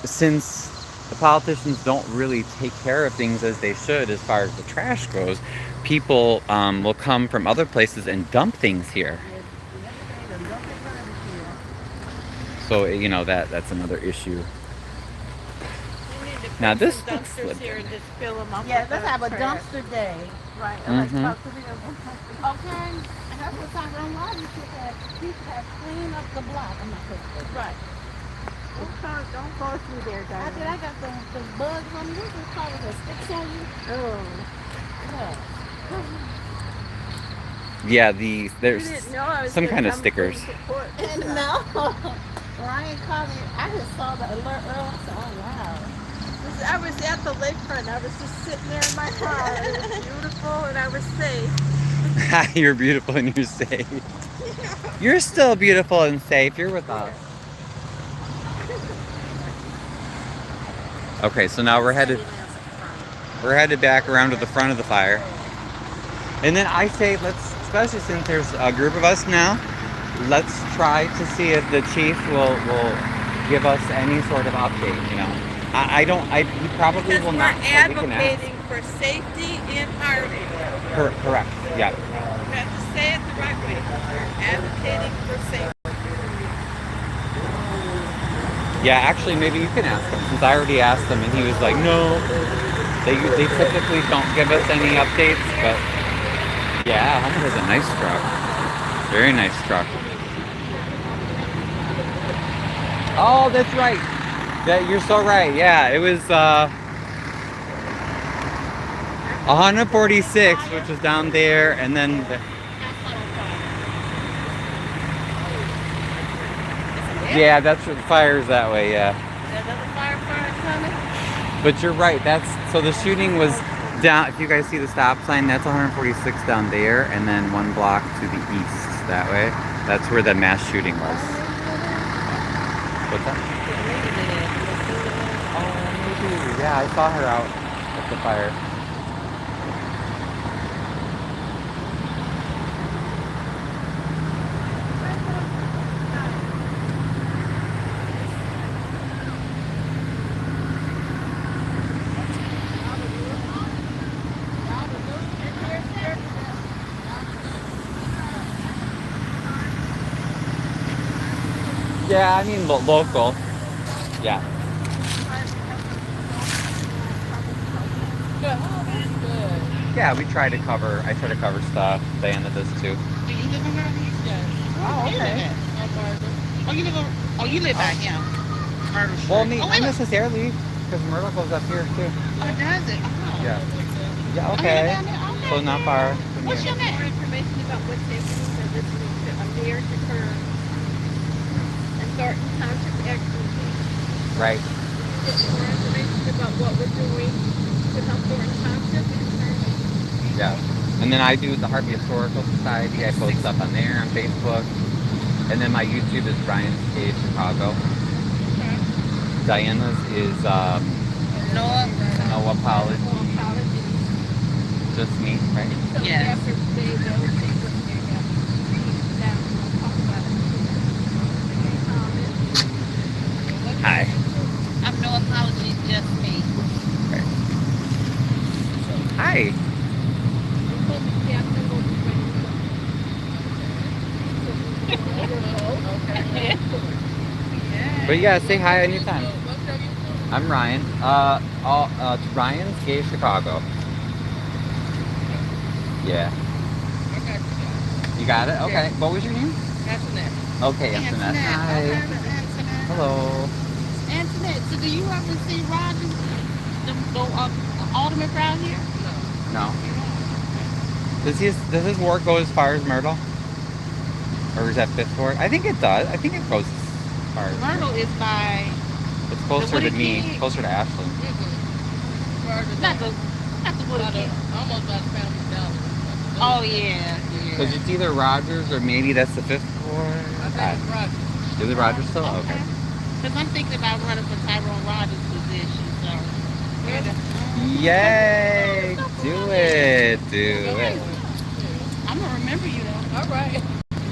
Since the politicians don't really take care of things as they should as far as the trash goes, people will come from other places and dump things here. So, you know, that's another issue. Now this looks dumpsters here and just fill them up. Yeah, with let's the have a trash. dumpster day. Right. Mhm. Okay. And that's what I'm why you should have people have clean up the block. I'm not putting it. Right. Don't go through there, I darling. did. I got the bugs on me. What do you call it? The sticks on you? Oh. Yeah, You there's didn't know I was some gonna kind of come stickers. clean support. And no. Ryan called me. I just saw the alert earlier. I said, oh, wow. I was at the lakefront. I was just sitting there in my car. It was beautiful and I was safe. You're beautiful and you're safe. You're still beautiful and safe. You're with us. Okay, so now we're headed back around to the front of the fire. And then I say especially since there's a group of us now, let's try to see if the chief will give us any sort of update, you know. He probably Because will we're not. But we can ask. advocating for safety in Harvey. Correct. Yeah. You have to say it the right way. We're advocating for safety. Yeah, actually, maybe you can ask him, since I already asked him, and he was like, no. They typically don't give us any updates, but yeah, Homer has a nice truck. Very nice truck. Oh, that's right. You're so right. Yeah, it was 146, which was down there, and then yeah, that's what the fire's that way. Yeah. Another firefighter coming? But you're right. So the shooting was down. If you guys see the stop sign, that's 146 down there, and then one block to the east that way. That's where the mass shooting was. What's that? Oh, maybe. Yeah, I saw her out at the fire. Yeah, I mean local. Yeah. Yeah, I try to cover stuff. Diana does too. Do you live in Harvey? Yes. Oh, okay. You live back here. Myrtle Street. Well, wait not a minute. necessarily, because Myrtle goes up here too. Oh, does it? Oh. Yeah. Yeah. Oh, Okay. you're down there? Okay. So not far from What's you. your name? More information about what's happening for listening to a mayor defer and Thornton Township activity. Right. Get more information about what we're doing to help Thornton Township. Yeah. And then I do the Harvey Historical Society. I post stuff on there on Facebook. And then my YouTube is Ryan's Gay Chicago. Diana's is No Apology. Just me, right? Yes. Hi. I'm No Apologies, Just Me. Hi. But yeah, say hi anytime. I'm Ryan. It's Ryan's Gay Chicago. Yeah. You got it? Okay. What was your name? Antoinette. Okay, Antoinette. Hi. Okay, Antoinette. Hello. Antoinette, so do you ever see Rogers, the alderman crowd here? No. Does his work go as far as Myrtle? Or is that Fifth Ward? I think it does. I think it goes as far as Myrtle is by It's closer to Wooded me, King. closer to Ashland. not the Wooded King. Almost by the Family Dollar. Oh yeah. Because it's either Rogers or maybe that's the Fifth Ward. I think it's Rogers. Is it Rogers still? Okay. Because I'm thinking about running for Tyrone Rogers' position. So. Yay! Do it! Do it! I'm gonna remember you though. All right.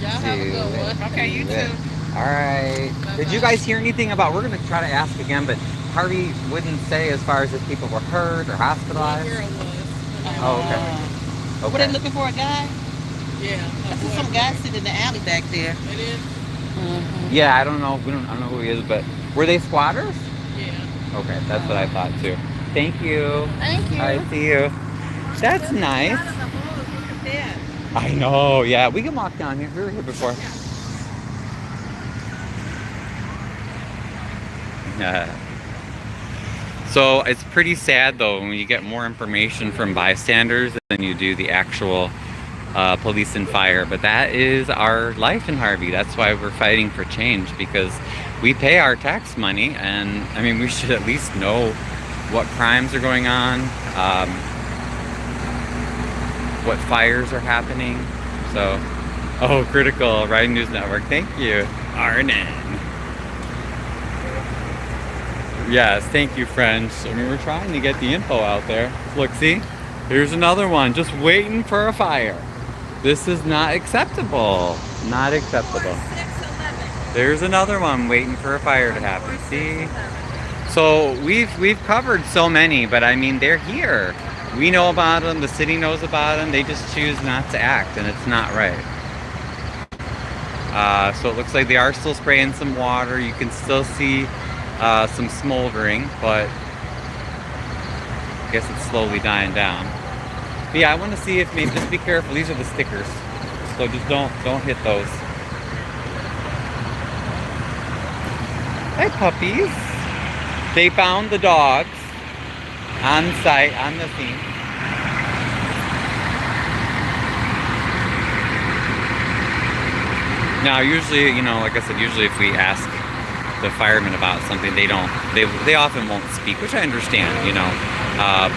Y'all have a good one. Okay, you too. All right. Did you guys hear anything about? We're gonna try to ask again, but Harvey wouldn't say as far as if people were hurt or hospitalized. Oh, okay. Were they Okay. looking for a guy? Yeah. I see some guy sitting in the alley back there. It is? Yeah, I don't know. I don't know who he is, but were they squatters? Yeah. Okay, that's what I thought too. Thank you. Thank you. I see you. That's nice. I know. Yeah, we can walk down here. We were here before. So it's pretty sad though when you get more information from bystanders than you do the actual police and fire. But that is our life in Harvey. That's why we're fighting for change, because we pay our tax money, and I mean we should at least know what crimes are going on, what fires are happening. So, oh, critical Riding News Network. Thank you, Arnon. Yes, thank you, friends. I mean, we're trying to get the info out there. Look, see? Here's another one, just waiting for a fire. This is not acceptable. Not acceptable. 4611. There's another one waiting for a fire to happen. See? So we've covered so many, but I mean, they're here. We know about them. The city knows about them. They just choose not to act, and it's not right. So it looks like they are still spraying some water. You can still see some smoldering, but I guess it's slowly dying down. But yeah, I want to see if maybe, just be careful. These are the stickers, so just don't hit those. Hey, puppies. They found the dogs on site, on the scene. Now, usually, you know, like I said, usually if we ask the firemen about something, they often won't speak, which I understand, you know.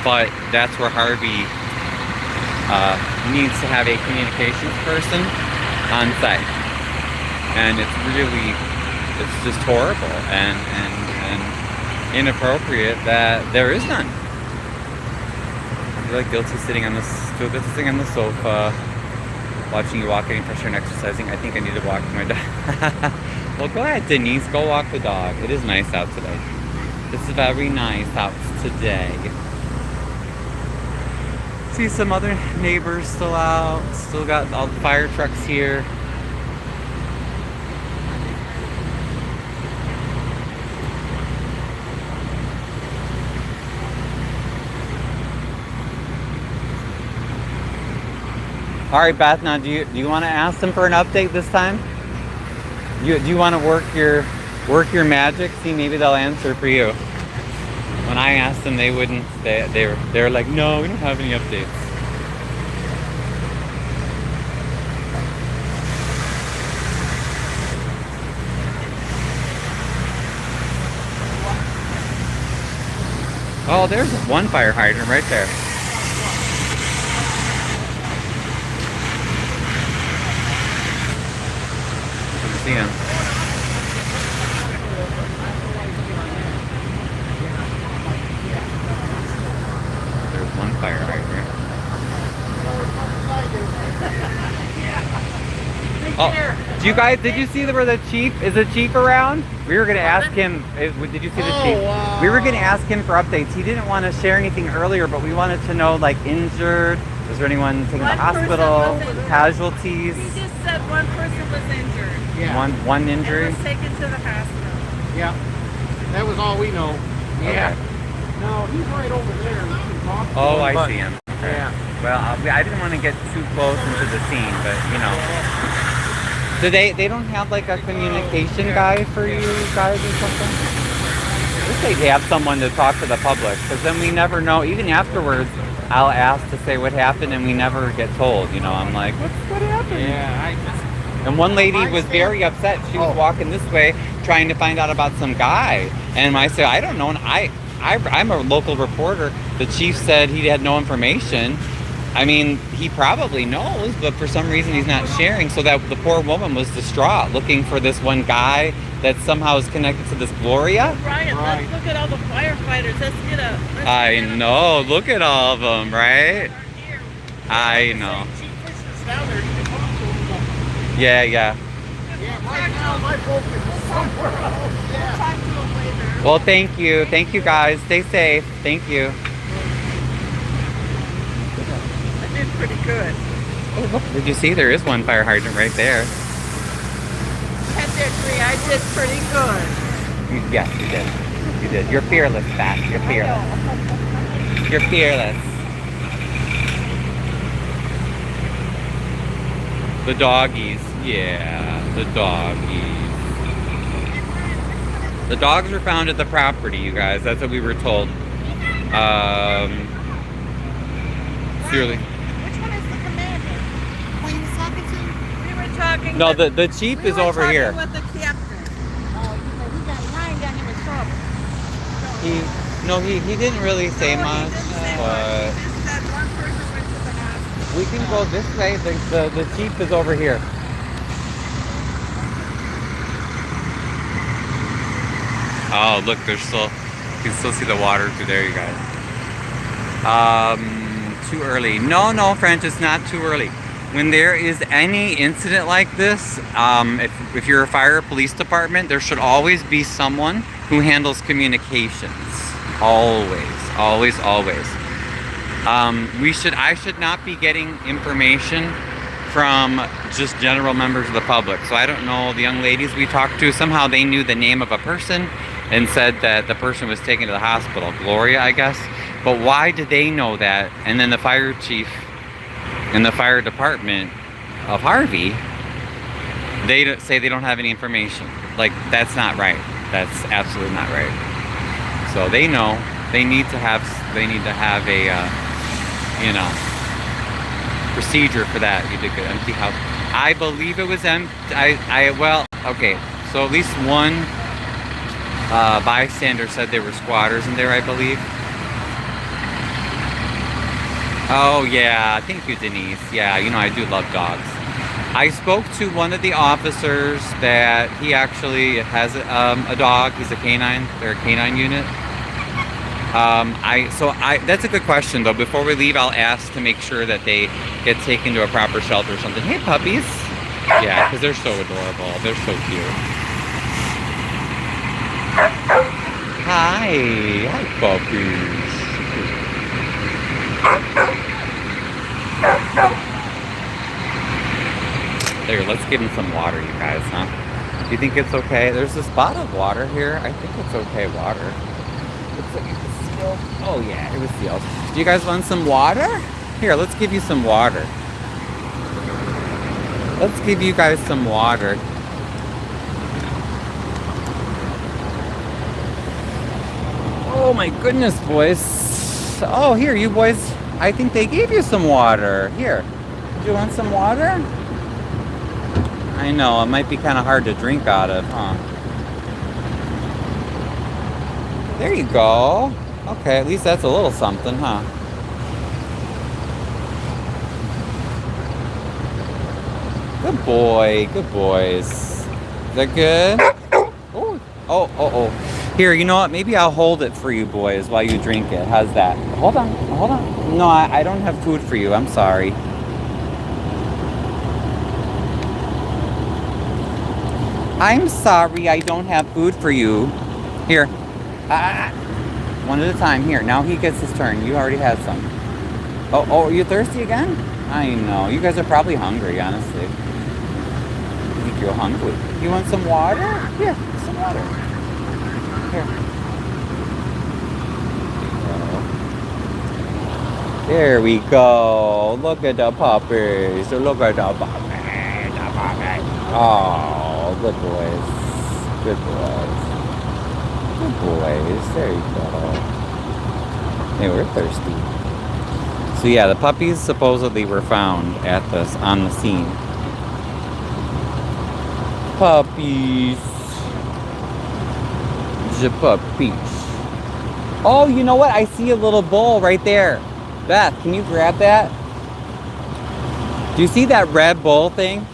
But that's where Harvey needs to have a communications person on site. And it's just horrible and inappropriate that there is none. I feel like guilty sitting on the sofa, watching you walk, getting pressure and exercising. I think I need to walk my dog. Well, go ahead, Denise. Go walk the dog. It is nice out today. It's very nice out today. See some other neighbors still out. Still got all the fire trucks here. All right, Beth. Now, do you want to ask them for an update this time? Do you want to work your magic? See, maybe they'll answer for you. When I asked them, they wouldn't. They're like, no, we don't have any updates. Oh, there's one fire hydrant right there. See him. There's one fire hydrant. Oh, do you guys? Did you see where the chief? Is the chief around? We were gonna ask him. Did you see the chief? We were gonna ask him for updates. He didn't want to share anything earlier, but we wanted to know, like, injured. Was there anyone taken to the hospital? Casualties? He just said one person was injured. Yeah. One injury. And was taken to the hospital. Yeah. That was all we know. Yeah. No, he's right over there. We can talk to Oh, him, I but- see him. Okay. Yeah. Well, I didn't want to get too close into the scene, but you know. So they don't have like a communication guy for you guys or something? I wish they'd have someone to talk to the public, because then we never know. Even afterwards, I'll ask to say what happened, and we never get told. You know, I'm like, what happened? Yeah, And one lady was very upset. She was walking this way, trying to find out about some guy, and I said, I don't know. And I'm a local reporter. The chief said he had no information. I mean, he probably knows, but for some reason he's not sharing. So that the poor woman was distraught, looking for this one guy that somehow is connected to this Gloria. Brian, let's look at all the firefighters. I know. Look at all of them, right? I know. Chief Fisher's down there. You can talk to him. But Yeah. yeah, right now my focus is somewhere else. Yeah. Talk to them later. Well, thank you. Thank you, guys. Stay safe. Thank you. I did pretty good. Oh, look. Did you see? There is one fire hydrant right there. I have to agree, I did pretty good. Yes, you did. You did. You're fearless, Pat. You're fearless. You're fearless. The doggies. Yeah, the doggies. The dogs were found at the property, you guys. That's what we were told. Surely. Which one is the commander? Who you was talking to? We were talking. No, the chief is over here. With the captain. Ryan got him in trouble. He didn't really say much, but That one person went to the hospital. we can go this way. The chief is over here. Oh, look, there's still, you can still see the water through there, you guys. Too early. No, French, it's not too early. When there is any incident like this, if you're a fire or police department, there should always be someone who handles communications. Always. I should not be getting information from just general members of the public. So I don't know, the young ladies we talked to, somehow they knew the name of a person and said that the person was taken to the hospital. Gloria, I guess. But why did they know that? And then the fire chief and the fire department of Harvey, they say they don't have any information. Like, that's not right. That's absolutely not right. So they know they need to have a procedure for that. You did good. Empty house. I believe it was empty. Okay. So at least one bystander said there were squatters in there, I believe. Oh yeah, thank you, Denise. Yeah, I do love dogs. I spoke to one of the officers that he actually has a dog. He's a canine. They're a canine unit. That's a good question though. Before we leave, I'll ask to make sure that they get taken to a proper shelter or something. Hey puppies. Yeah, because they're so adorable. They're so cute. Hi puppies. There, let's give him some water, you guys, huh? Do you think it's okay? There's this bottle of water here. I think it's okay water. Looks like it was sealed. Oh yeah, it was sealed. Do you guys want some water? Here, let's give you some water. Let's give you guys some water. Oh my goodness, boys. Oh, here, you boys. I think they gave you some water. Here. Do you want some water? I know, it might be kind of hard to drink out of, huh? There you go. Okay, at least that's a little something, huh? Good boy, good boys. Is that good? Oh. Here, you know what? Maybe I'll hold it for you boys while you drink it. How's that? Hold on. No, I don't have food for you. I'm sorry. I'm sorry, I don't have food for you. Here. One at a time. Here, now he gets his turn. You already had some. Oh, are you thirsty again? I know. You guys are probably hungry, honestly. I think you're hungry. You want some water? Here, some water. Here. There we go. Look at the puppies. Look at the puppies. Oh, good boys. Good boys. Good boys. There you go. They were thirsty. So yeah, the puppies supposedly were found on the scene. Puppies. The puppies. Oh, you know what? I see a little bowl right there. Beth, can you grab that? Do you see that red bowl thing?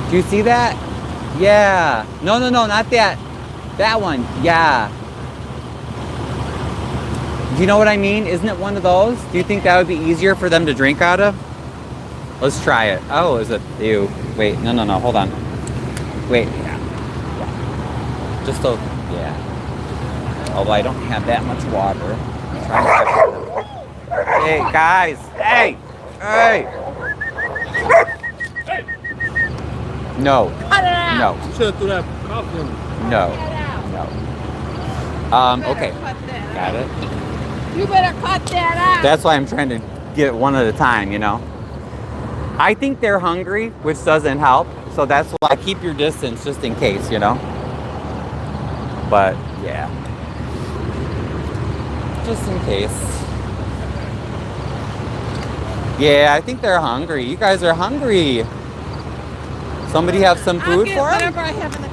Do you see that? Yeah. No, not that. That one. Yeah. Do you know what I mean? Isn't it one of those? Do you think that would be easier for them to drink out of? Let's try it. Oh, is it? Ew. Wait, no. Hold on. Wait. Yeah. Just so. Yeah. Although I don't have that much water. Hey, guys. Hey. No. Cut it out. No. You should have threw that coffee in. No. Cut it out. No. Okay. Got it. You better cut that out. That's why I'm trying to get it one at a time, you know. I think they're hungry, which doesn't help. So that's why keep your distance just in case, you know. But yeah, just in case. Yeah, I think they're hungry. You guys are hungry. Somebody have some food for them? Whatever I have in the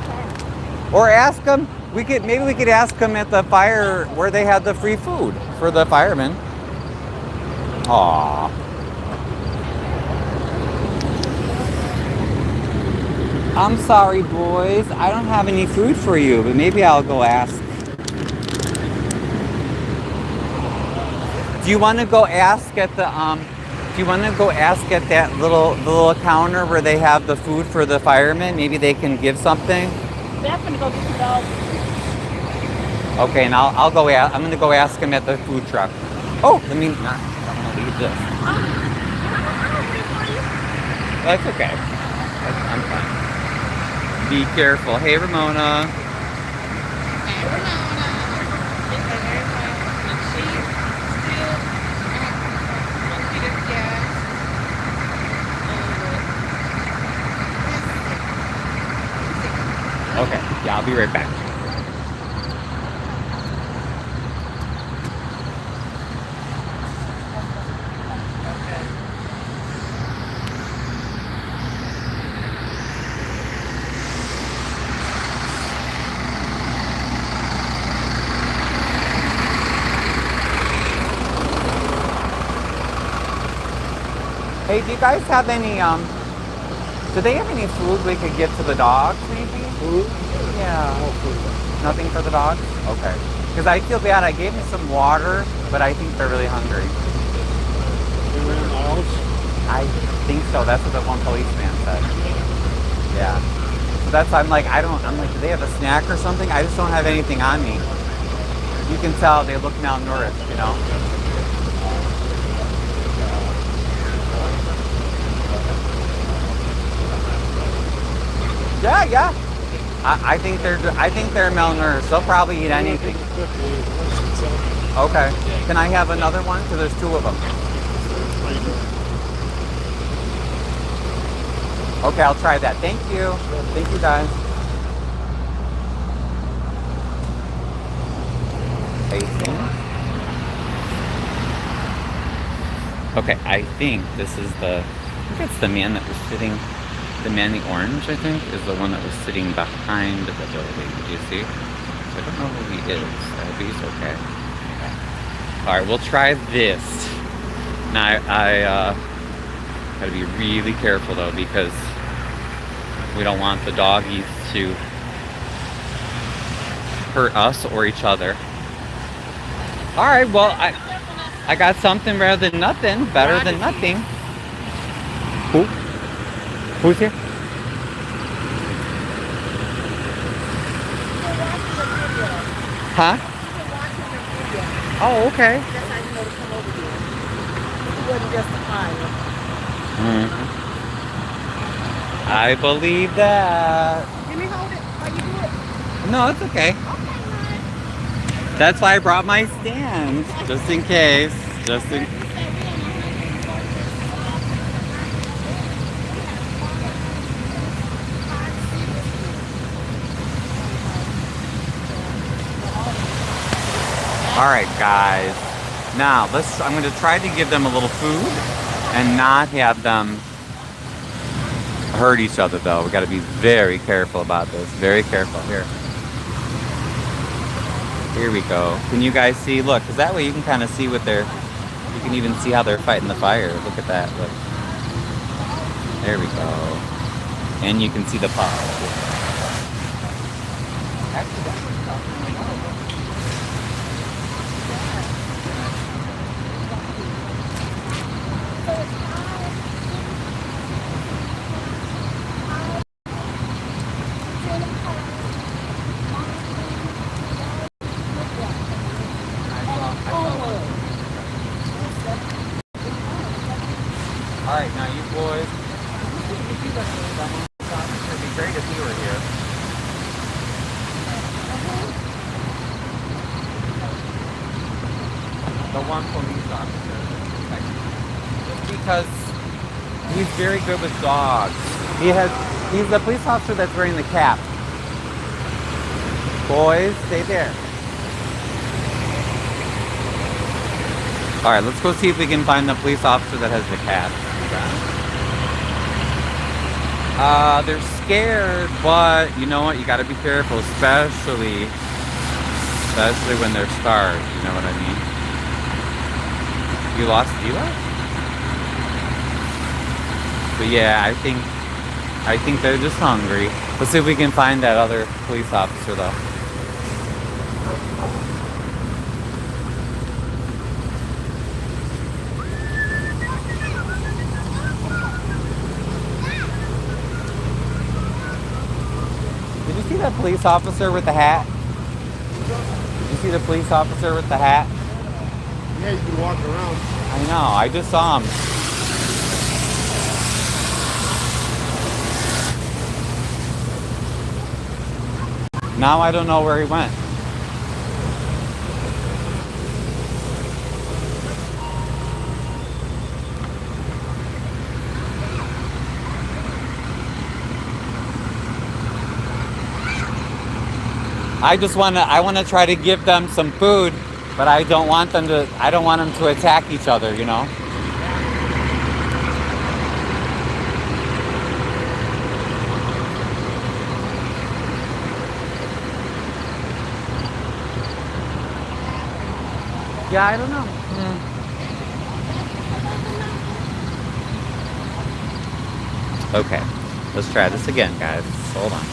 car. Or ask them. Maybe we could ask them at the fire where they had the free food for the firemen. Aww. I'm sorry, boys. I don't have any food for you, but maybe I'll go ask. Do you want to go ask at the Do you want to go ask at that little counter where they have the food for the firemen? Maybe they can give something. Definitely go get the dog. Okay, and I'll go. I'm gonna go ask him at the food truck. Oh, I'm gonna leave this. That's okay. I'm fine. Be careful. Hey, Ramona. Okay, yeah, I'll be right back. Hey, do you guys have any, do they have any food we could give to the dogs, maybe? Food? Yeah. No food. Nothing for the dogs? Okay. Because I feel bad. I gave them some water, but I think they're really hungry. They ran miles? I think so. That's what the one policeman said. Yeah. So that's, I'm like, do they have a snack or something? I just don't have anything on me. You can tell they look malnourished, you know? Yeah. I think they're malnourished. They'll probably eat anything. Okay. Can I have another one? Because there's two of them. Okay, I'll try that. Thank you. Thank you, guys. Tasting. Okay, I think this is it's the man that was sitting. The man in the orange, I think, is the one that was sitting behind the building. Do you see? I don't know who he is. I hope he's okay. Alright, we'll try this. Now, I gotta be really careful, though, because we don't want the doggies to hurt us or each other. Alright, well, I got something rather than nothing. Better than nothing. Who? Who's here? Huh? Oh, okay. That's how you know to come over here. It wasn't just a fire. I believe that. Let me hold it while you do it. No, it's okay. Okay, That's why I brought my stand. Just in case. Just in Alright, guys. Now, I'm going to try to give them a little food and not have them hurt each other, though. We got to be very careful about this. Very careful. Here we go. Can you guys see? Look, because that way you can kind of see you can even see how they're fighting the fire. Look at that. Look. There we go. And you can see the pot. Alright, now you boys, it'd be great if you were here. The one police officer. Just because he's very good with dogs. He has He's the police officer that's wearing the cap. Boys, stay there. Alright, let's go see if we can find the police officer that has the cap. They're scared, but you know what? You gotta be careful, especially when they're starved. You know what I mean? You lost Dila? But yeah, I think they're just hungry. Let's see if we can find that other police officer though. Did you see that police officer with the hat? Did you see the police officer with the hat? Yeah, you can walk around. I know, I just saw him. Now I don't know where he went. I want to try to give them some food, but I don't want them to attack each other, you know? Yeah, I don't know. Okay, let's try this again, guys. Hold on.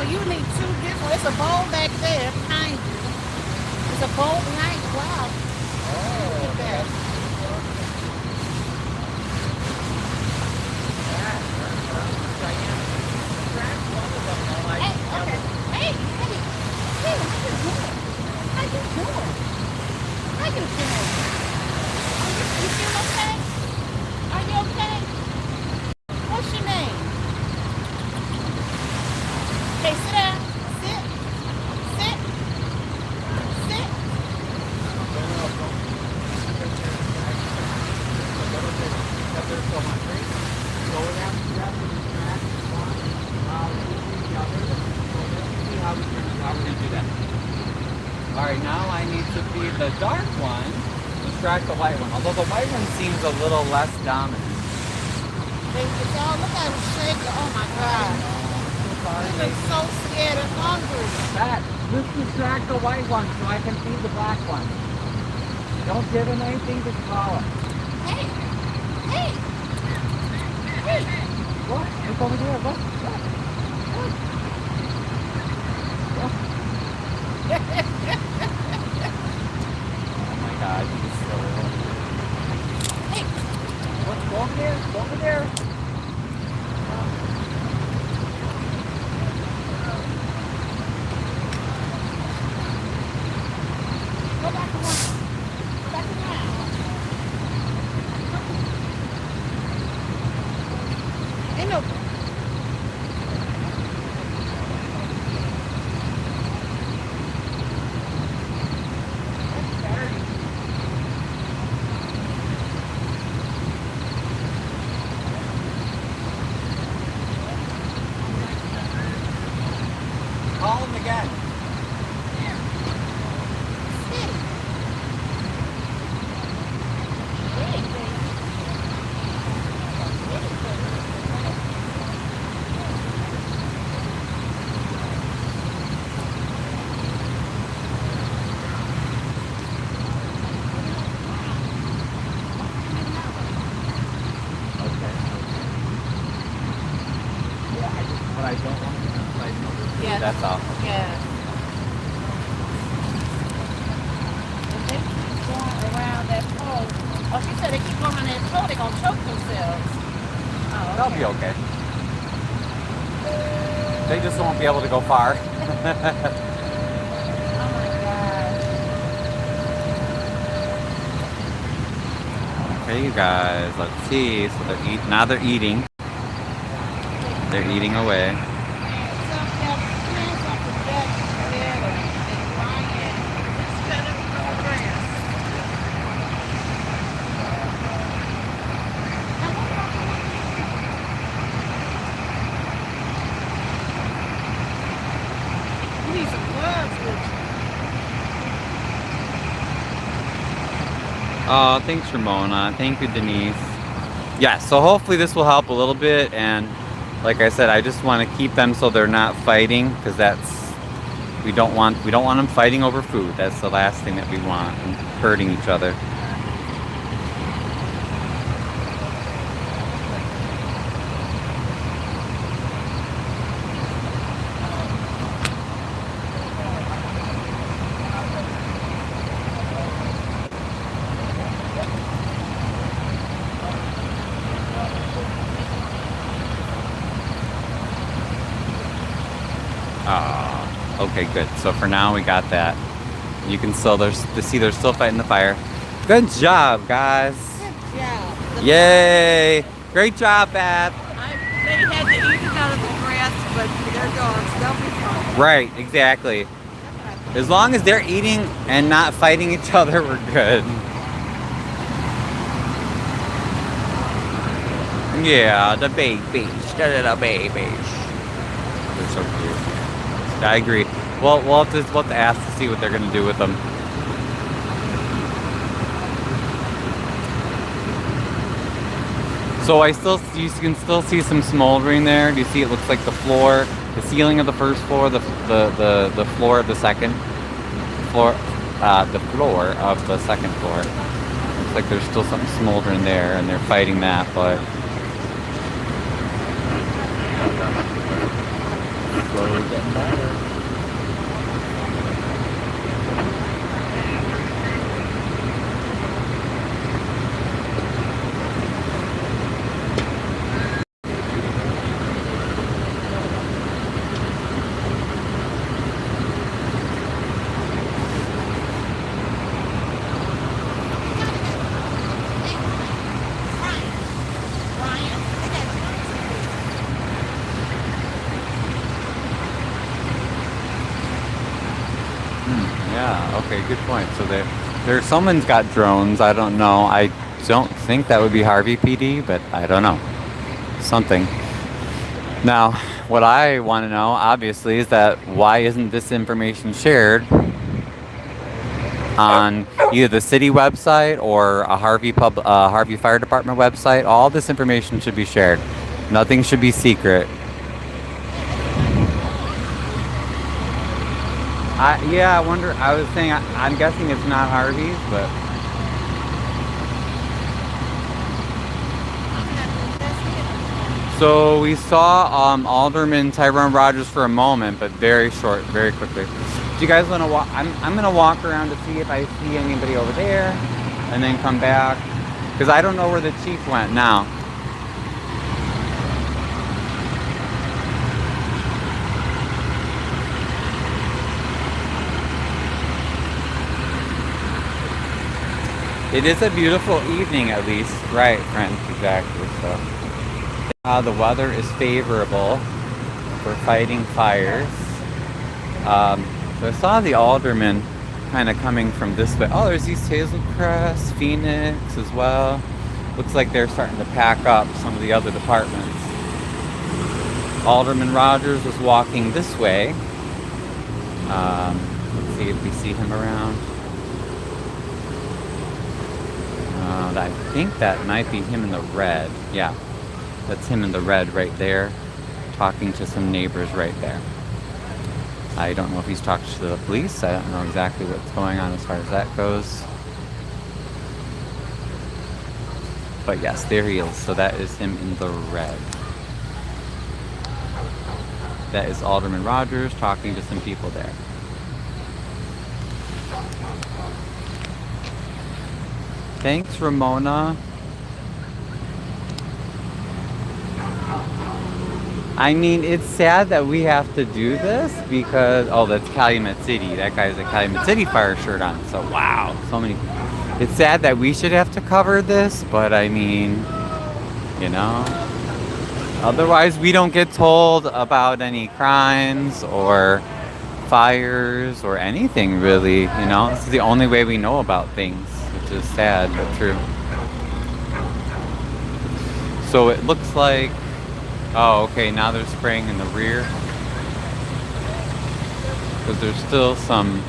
You need two different. It's a bowl back there, behind you. It's a bowl behind you. Wow. Look at that. Hey, okay. Hey, how you doing? How you doing? You feel okay? Are you okay? What's your name? Okay, sit down. Sit. Sit. Sit. Alright, now I need to feed the dark one, distract the white one. Although the white one seems a little less dominant. Y'all, look at him shaking. Oh my God. He's so scared and hungry. Pat, just distract the white one so I can feed the black one. Don't give him anything to swallow. Hey. Hey. Hey. Look, look over there, look. Oh my God, he's so ill. Hey. Look, go over there, go over there. Go back around. Go back around. Ain't no. Call him again. But I don't want to be outside. Yeah. That's all. Yeah. If they keep going around that pole, oh, she said they keep going around that pole, they're gonna choke themselves. Oh, They'll be okay. They just won't be able to go far. Oh my God. Okay, you guys, let's see. So now they're eating. They're eating away. Oh, thanks, Ramona. Thank you, Denise. Yeah, so hopefully this will help a little bit. And like I said, I just want to keep them so they're not fighting, because we don't want them fighting over food. That's the last thing that we want, and hurting each other. Okay, good. So for now we got that. You can still they're still fighting the fire. Good job, guys. Good job. Yay! Great job, Beth. They had to eat it out of the grass, but they're dogs. They'll be fine. Right, exactly. As long as they're eating and not fighting each other, we're good. Yeah, the babies. The little babies. They're so cute. I agree. Well, we'll have to ask to see what they're going to do with them. So you can still see some smoldering there. Do you see? It looks like the floor, the ceiling of the first floor, the floor of the second floor, the floor of the second floor. Looks like there's still something smoldering there, and they're fighting that, but. Slowly getting better. Yeah, okay, good point. So someone's got drones. I don't know. I don't think that would be Harvey PD, but I don't know. Something. Now, what I want to know, obviously, is that why isn't this information shared on either the city website or a Harvey Fire Department website? All this information should be shared. Nothing should be secret. Yeah, I wonder. I was saying, I'm guessing it's not Harvey's, but. So we saw Alderman Tyrone Rogers for a moment, but very short, very quickly. Do you guys want to walk? I'm gonna walk around to see if I see anybody over there, and then come back, because I don't know where the chief went now. It is a beautiful evening, at least. Right, friends, exactly. So, the weather is favorable for fighting fires. So I saw the alderman kind of coming from this way. Oh, there's East Hazelcrest, Phoenix as well. Looks like they're starting to pack up some of the other departments. Alderman Rogers was walking this way. Let's see if we see him around. I think that might be him in the red. Yeah, that's him in the red right there, talking to some neighbors right there. I don't know if he's talking to the police. I don't know exactly what's going on as far as that goes. But yes, there he is. So that is him in the red. That is Alderman Rogers talking to some people there. Thanks, Ramona. I mean, it's sad that we have to do this because, oh, that's Calumet City. That guy's a Calumet City fire shirt on. So, wow, so many. It's sad that we should have to cover this, but I mean, you know, otherwise we don't get told about any crimes or fires or anything, really. You know, this is the only way we know about things, which is sad but true. So it looks like, oh, okay, now they're spraying in the rear. Because there's still some,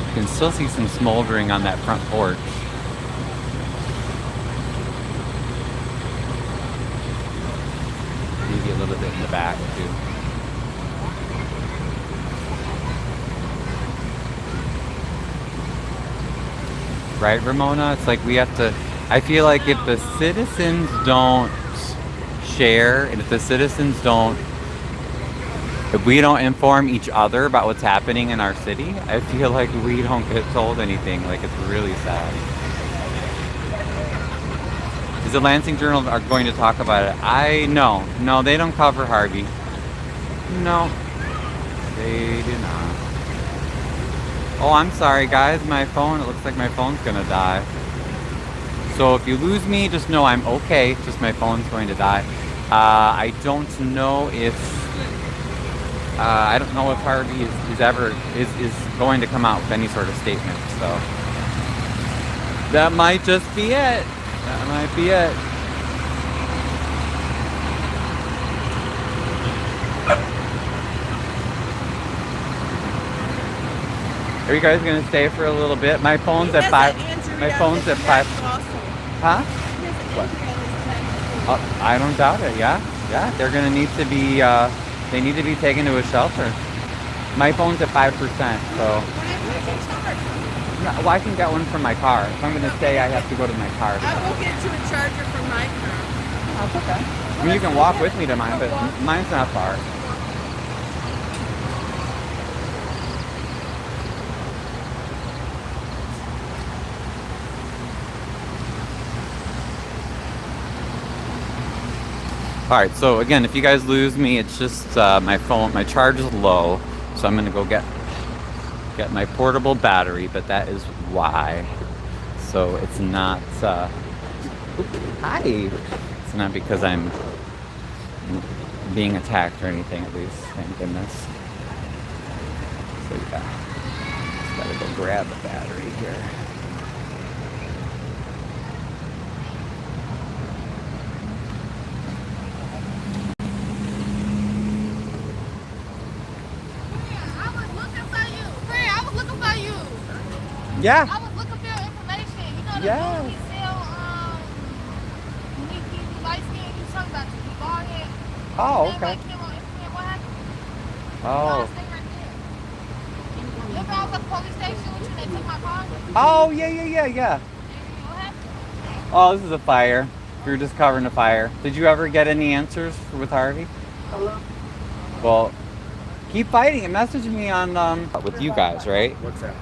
you can still see some smoldering on that front porch. Maybe a little bit in the back too. Right, Ramona? It's like we have to, I feel like if the citizens don't share, and if the citizens don't, if we don't inform each other about what's happening in our city, I feel like we don't get told anything. Like, it's really sad. Is the Lansing Journal are going to talk about it? No, they don't cover Harvey. No, they do not. Oh, I'm sorry, guys. My phone, it looks like my phone's gonna die. So if you lose me, just know I'm okay. Just my phone's going to die. I don't know if Harvey is going to come out with any sort of statement. So that might just be it. That might be it. Are you guys gonna stay for a little bit? My phone's at 5. My phone's at 5. Huh? What? I don't doubt it. Yeah. They're gonna need to be. They need to be taken to a shelter. My phone's at 5%. So. No, well, I can get one from my car. If I'm gonna stay, I have to go to my car. I will get you a charger from my car. That's okay. I mean, you can walk with me to mine, but mine's not far. Alright, so again, if you guys lose me, it's just my phone, my charge is low, so I'm gonna go get my portable battery, but that is why. So it's not, hi! It's not because I'm being attacked or anything, at least, thank goodness. So yeah, just gotta go grab a battery here. Yeah. I was looking for your information. You know the Yeah. dude, he sell, he light skin, he's talking about you. He bald head. Oh, His name okay. like him on Instagram. What happened? Oh. Stay right there. Remember I was at the police station with you, they took my car? Oh, yeah. What happened? Oh, this is a fire. We were just covering a fire. Did you ever get any answers with Harvey? Hello? Well, keep fighting and message me on, with you guys, right? What's that?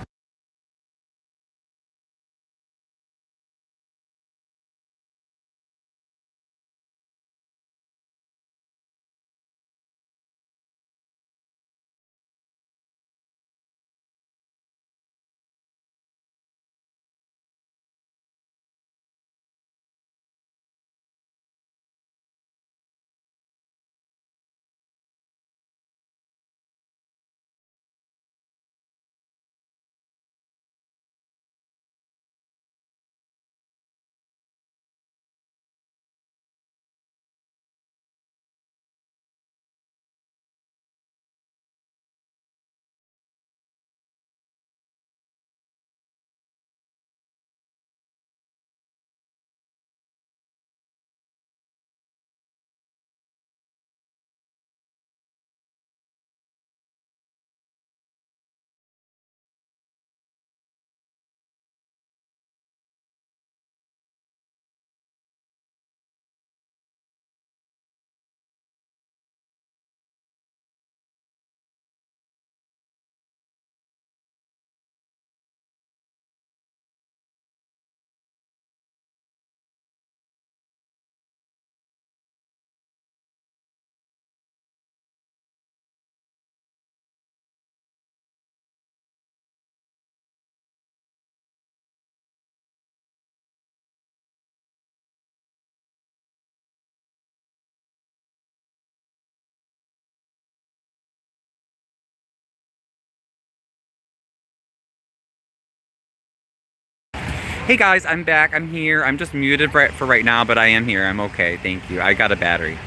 Hey guys, I'm back. I'm here. I'm just muted for right now, but I am here. I'm okay. Thank you. I got a battery.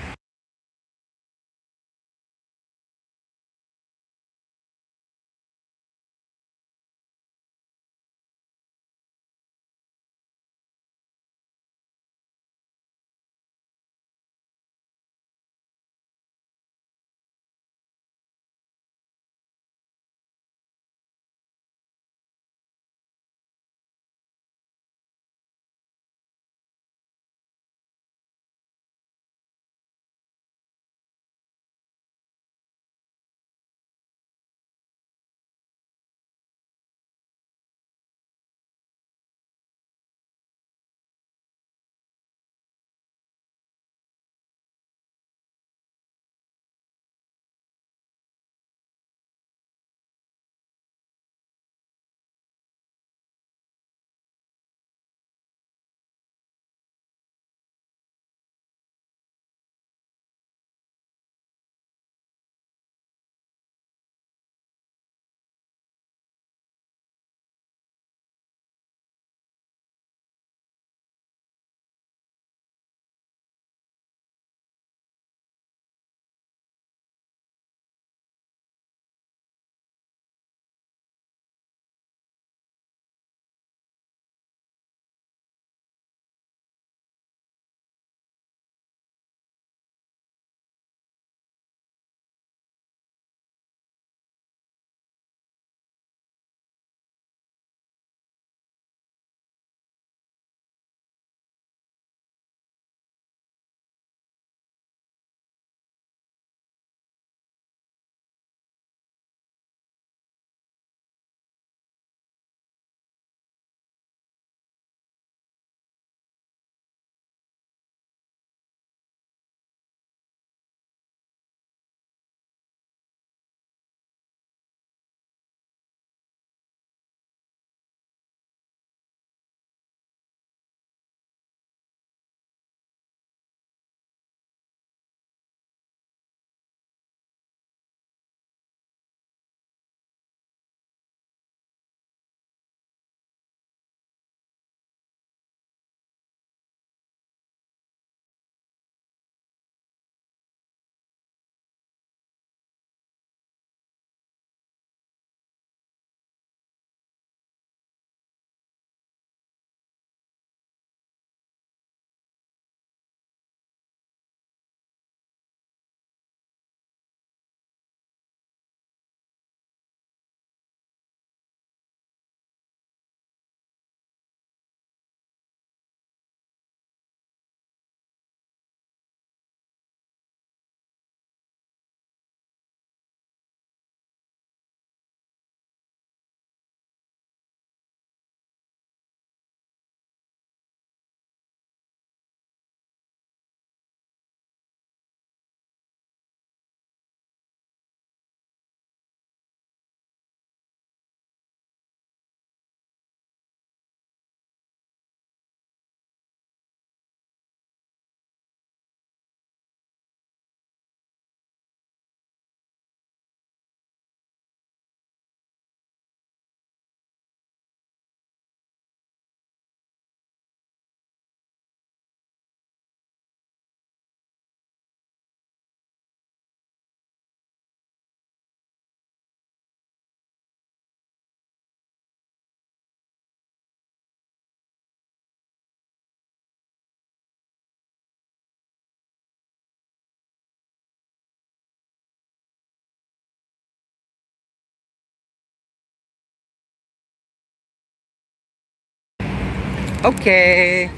Okay.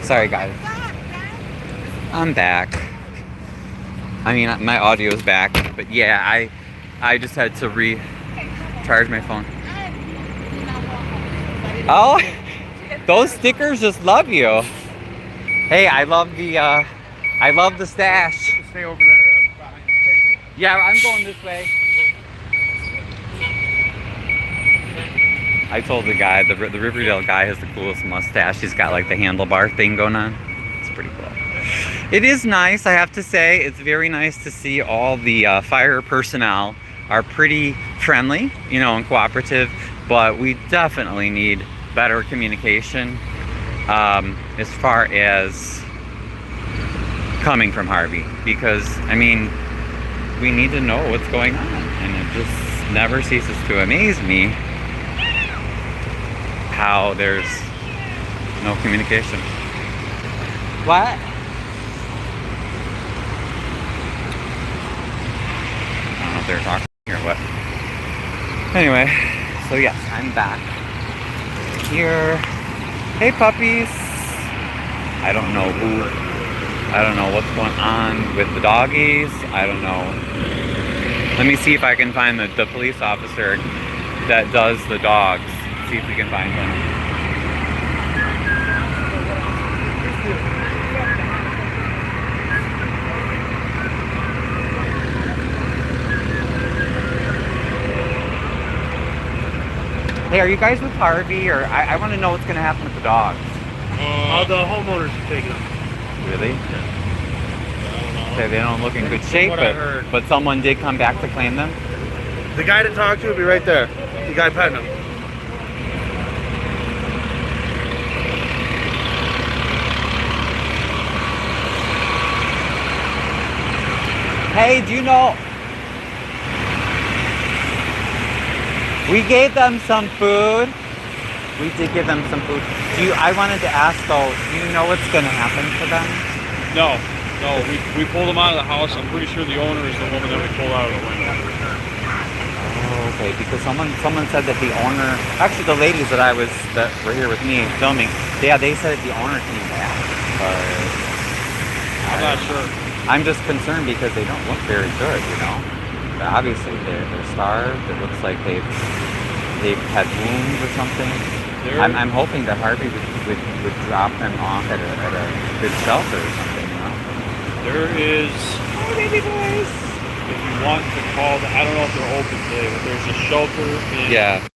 Sorry, guys. I'm back. I mean, my audio's back, but yeah, I just had to recharge my phone. Oh, those stickers just love you. Hey, I love the stash. Stay over there. Yeah, I'm going this way. I told the guy, the Riverdale guy has the coolest mustache. He's got like the handlebar thing going on. It's pretty cool. It is nice, I have to say. It's very nice to see all the fire personnel are pretty friendly, you know, and cooperative. But we definitely need better communication as far as coming from Harvey, because I mean, we need to know what's going on, and it just never ceases to amaze me how there's no communication. What? I don't know if they're talking or what. Anyway, so yes, I'm back here. Hey puppies. I don't know what's going on with the doggies. I don't know. Let me see if I can find the police officer that does the dogs. See if we can find him. Hey, are you guys with Harvey? Or I want to know what's going to happen with the dogs. The homeowners are taking them. Really? Yeah. Okay, they don't look in good shape, what I heard. but someone did come back to claim them. The guy to talk to will be right there. The guy petting them. Hey, do you know? We gave them some food. We did give them some food. I wanted to ask though, do you know what's going to happen to them? No, we pulled them out of the house. I'm pretty sure the owner is the woman that we pulled out of the window. Oh, okay, because someone said that the owner, actually the ladies that were here with me filming, yeah, they said that the owner came back. I'm not sure. I'm just concerned because they don't look very good, you know. But obviously they're starved. It looks like they've had wounds or something. I'm hoping that Harvey would drop them off at a good shelter or something, you know. There is. Oh, baby boys. If you want to call, I don't know if they're open today, but there's a shelter in. Yeah.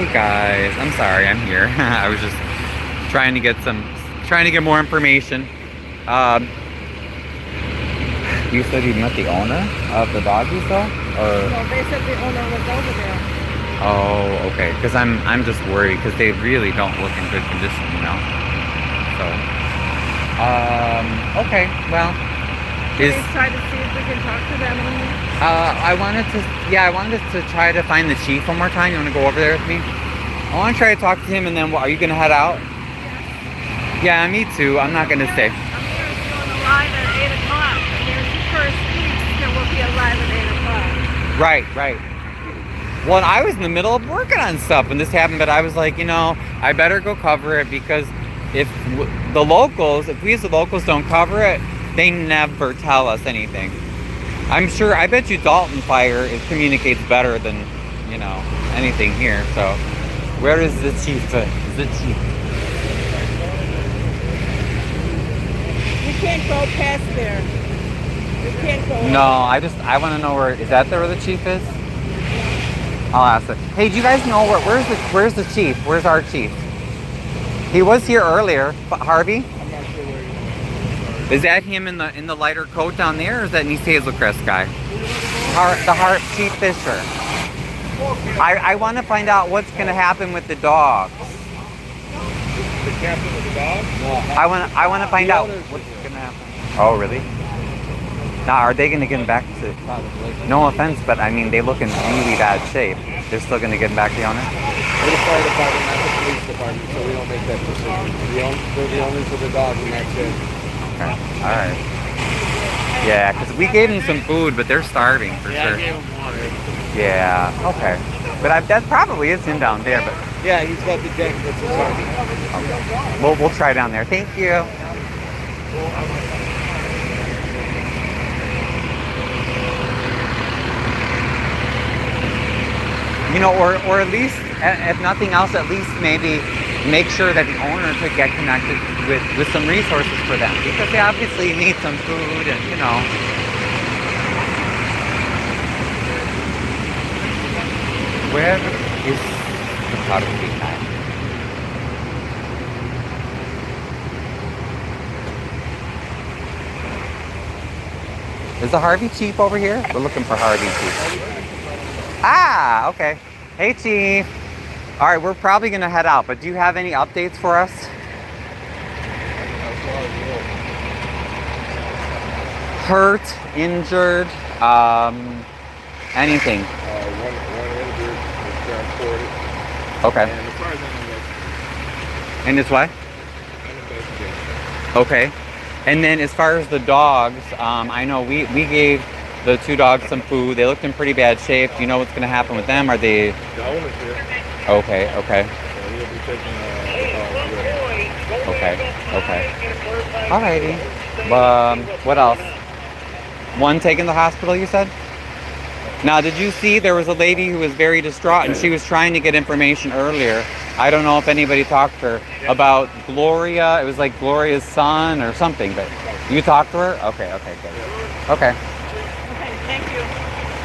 Hey guys, I'm sorry, I'm here. I was just trying to get more information. You said you met the owner of the dog you saw? Or? No, they said the owner was over there. Oh, okay. Because I'm just worried because they really don't look in good condition, you know. So, okay. Well, Can we try to see if we can talk to them? I wanted to try to find the chief one more time. You want to go over there with me? I want to try to talk to him, and then are you gonna head out? Yeah, me too. I'm not gonna stay. I'm here doing a live at 8 o'clock. And there's the first speech. There will be a live at 8 o'clock. Right. Well, and I was in the middle of working on stuff when this happened, but I was like, you know, I better go cover it because if we as the locals don't cover it, they never tell us anything. I bet you Dalton Fire communicates better than, you know, anything here. So, where is the chief? You can't go past there. You can't go. No, I want to know where the chief is? I'll ask it. Hey, do you guys know where's the chief? Where's our chief? He was here earlier, Harvey. I'm not sure where he is. Is that him in the lighter coat down there, or is that East Hazel Crest guy? The Chief Fisher. I want to find out what's going to happen with the dogs. The captain of the dog? I want to find out what's going to happen. Oh, really? Now, are they going to get him back to? No offense, but I mean, they look in really bad shape. They're still going to get him back to the owner? We're the fire department, not the police department, so we don't make that decision. We're the owners of the dog, and that's it. Okay. All right. Yeah, because we gave them some food, but they're starving for sure. I gave him water. Yeah. Okay. But that probably is him down there. But Yeah, he's got the jacket that's his Harvey. okay. We'll try down there. Thank you. You know, or at least, if nothing else, at least maybe make sure that the owner could get connected with some resources for them, because they obviously need some food and, you know. Where is the photography guy? Is the Harvey Chief over here? We're looking for Harvey Chief. Ah, okay. Hey, Chief. All right, we're probably going to head out, but do you have any updates for us? Hurt, injured, anything? One injured was transported. Okay. And as far as I know, And it's what? an investigation. Okay. And then as far as the dogs, I know we gave the two dogs some food. They looked in pretty bad shape. Do you know what's going to happen with them? Are they... The owner's here. Okay. So he'll be taking the dog with him. Okay. Alrighty. What else? One taken to the hospital, you said? Now, did you see there was a lady who was very distraught and she was trying to get information earlier. I don't know if anybody talked to her about Gloria. It was like Gloria's son or something, but you talked to her? Okay, good. Okay. Okay, thank you.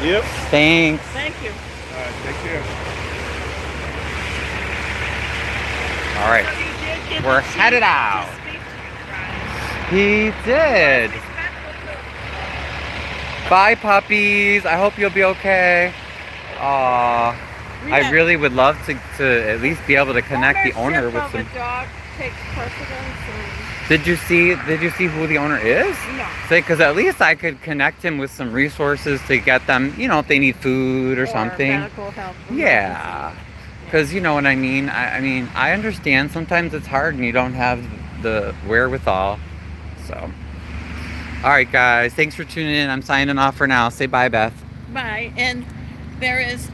Yep. Thanks. Thank you. All right, take care. All right. So you did get We're the chief headed to out. speak to you, He right? did. Respectful. Bye, puppies. I hope you'll be okay. Aw. I really would love to at least be able to connect the owner with Ownership some... of a dog takes precedence. Did you see who the owner is? No. Because at least I could connect him with some resources to get them, you know, if they need food or something. Medical help. Yeah. Because you know what I mean? I mean, I understand sometimes it's hard and you don't have the wherewithal. So, all right, guys. Thanks for tuning in. I'm signing off for now. Say bye, Beth. Bye. And there is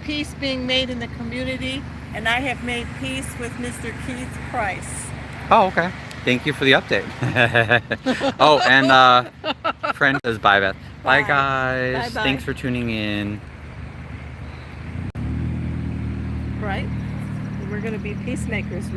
peace being made in the community, and I have made peace with Mr. Keith Price. Oh, okay. Thank you for the update. Oh, and friend says bye, Beth. Bye, guys. Bye-bye. Thanks for tuning in. Right? We're going to be peacemakers, right?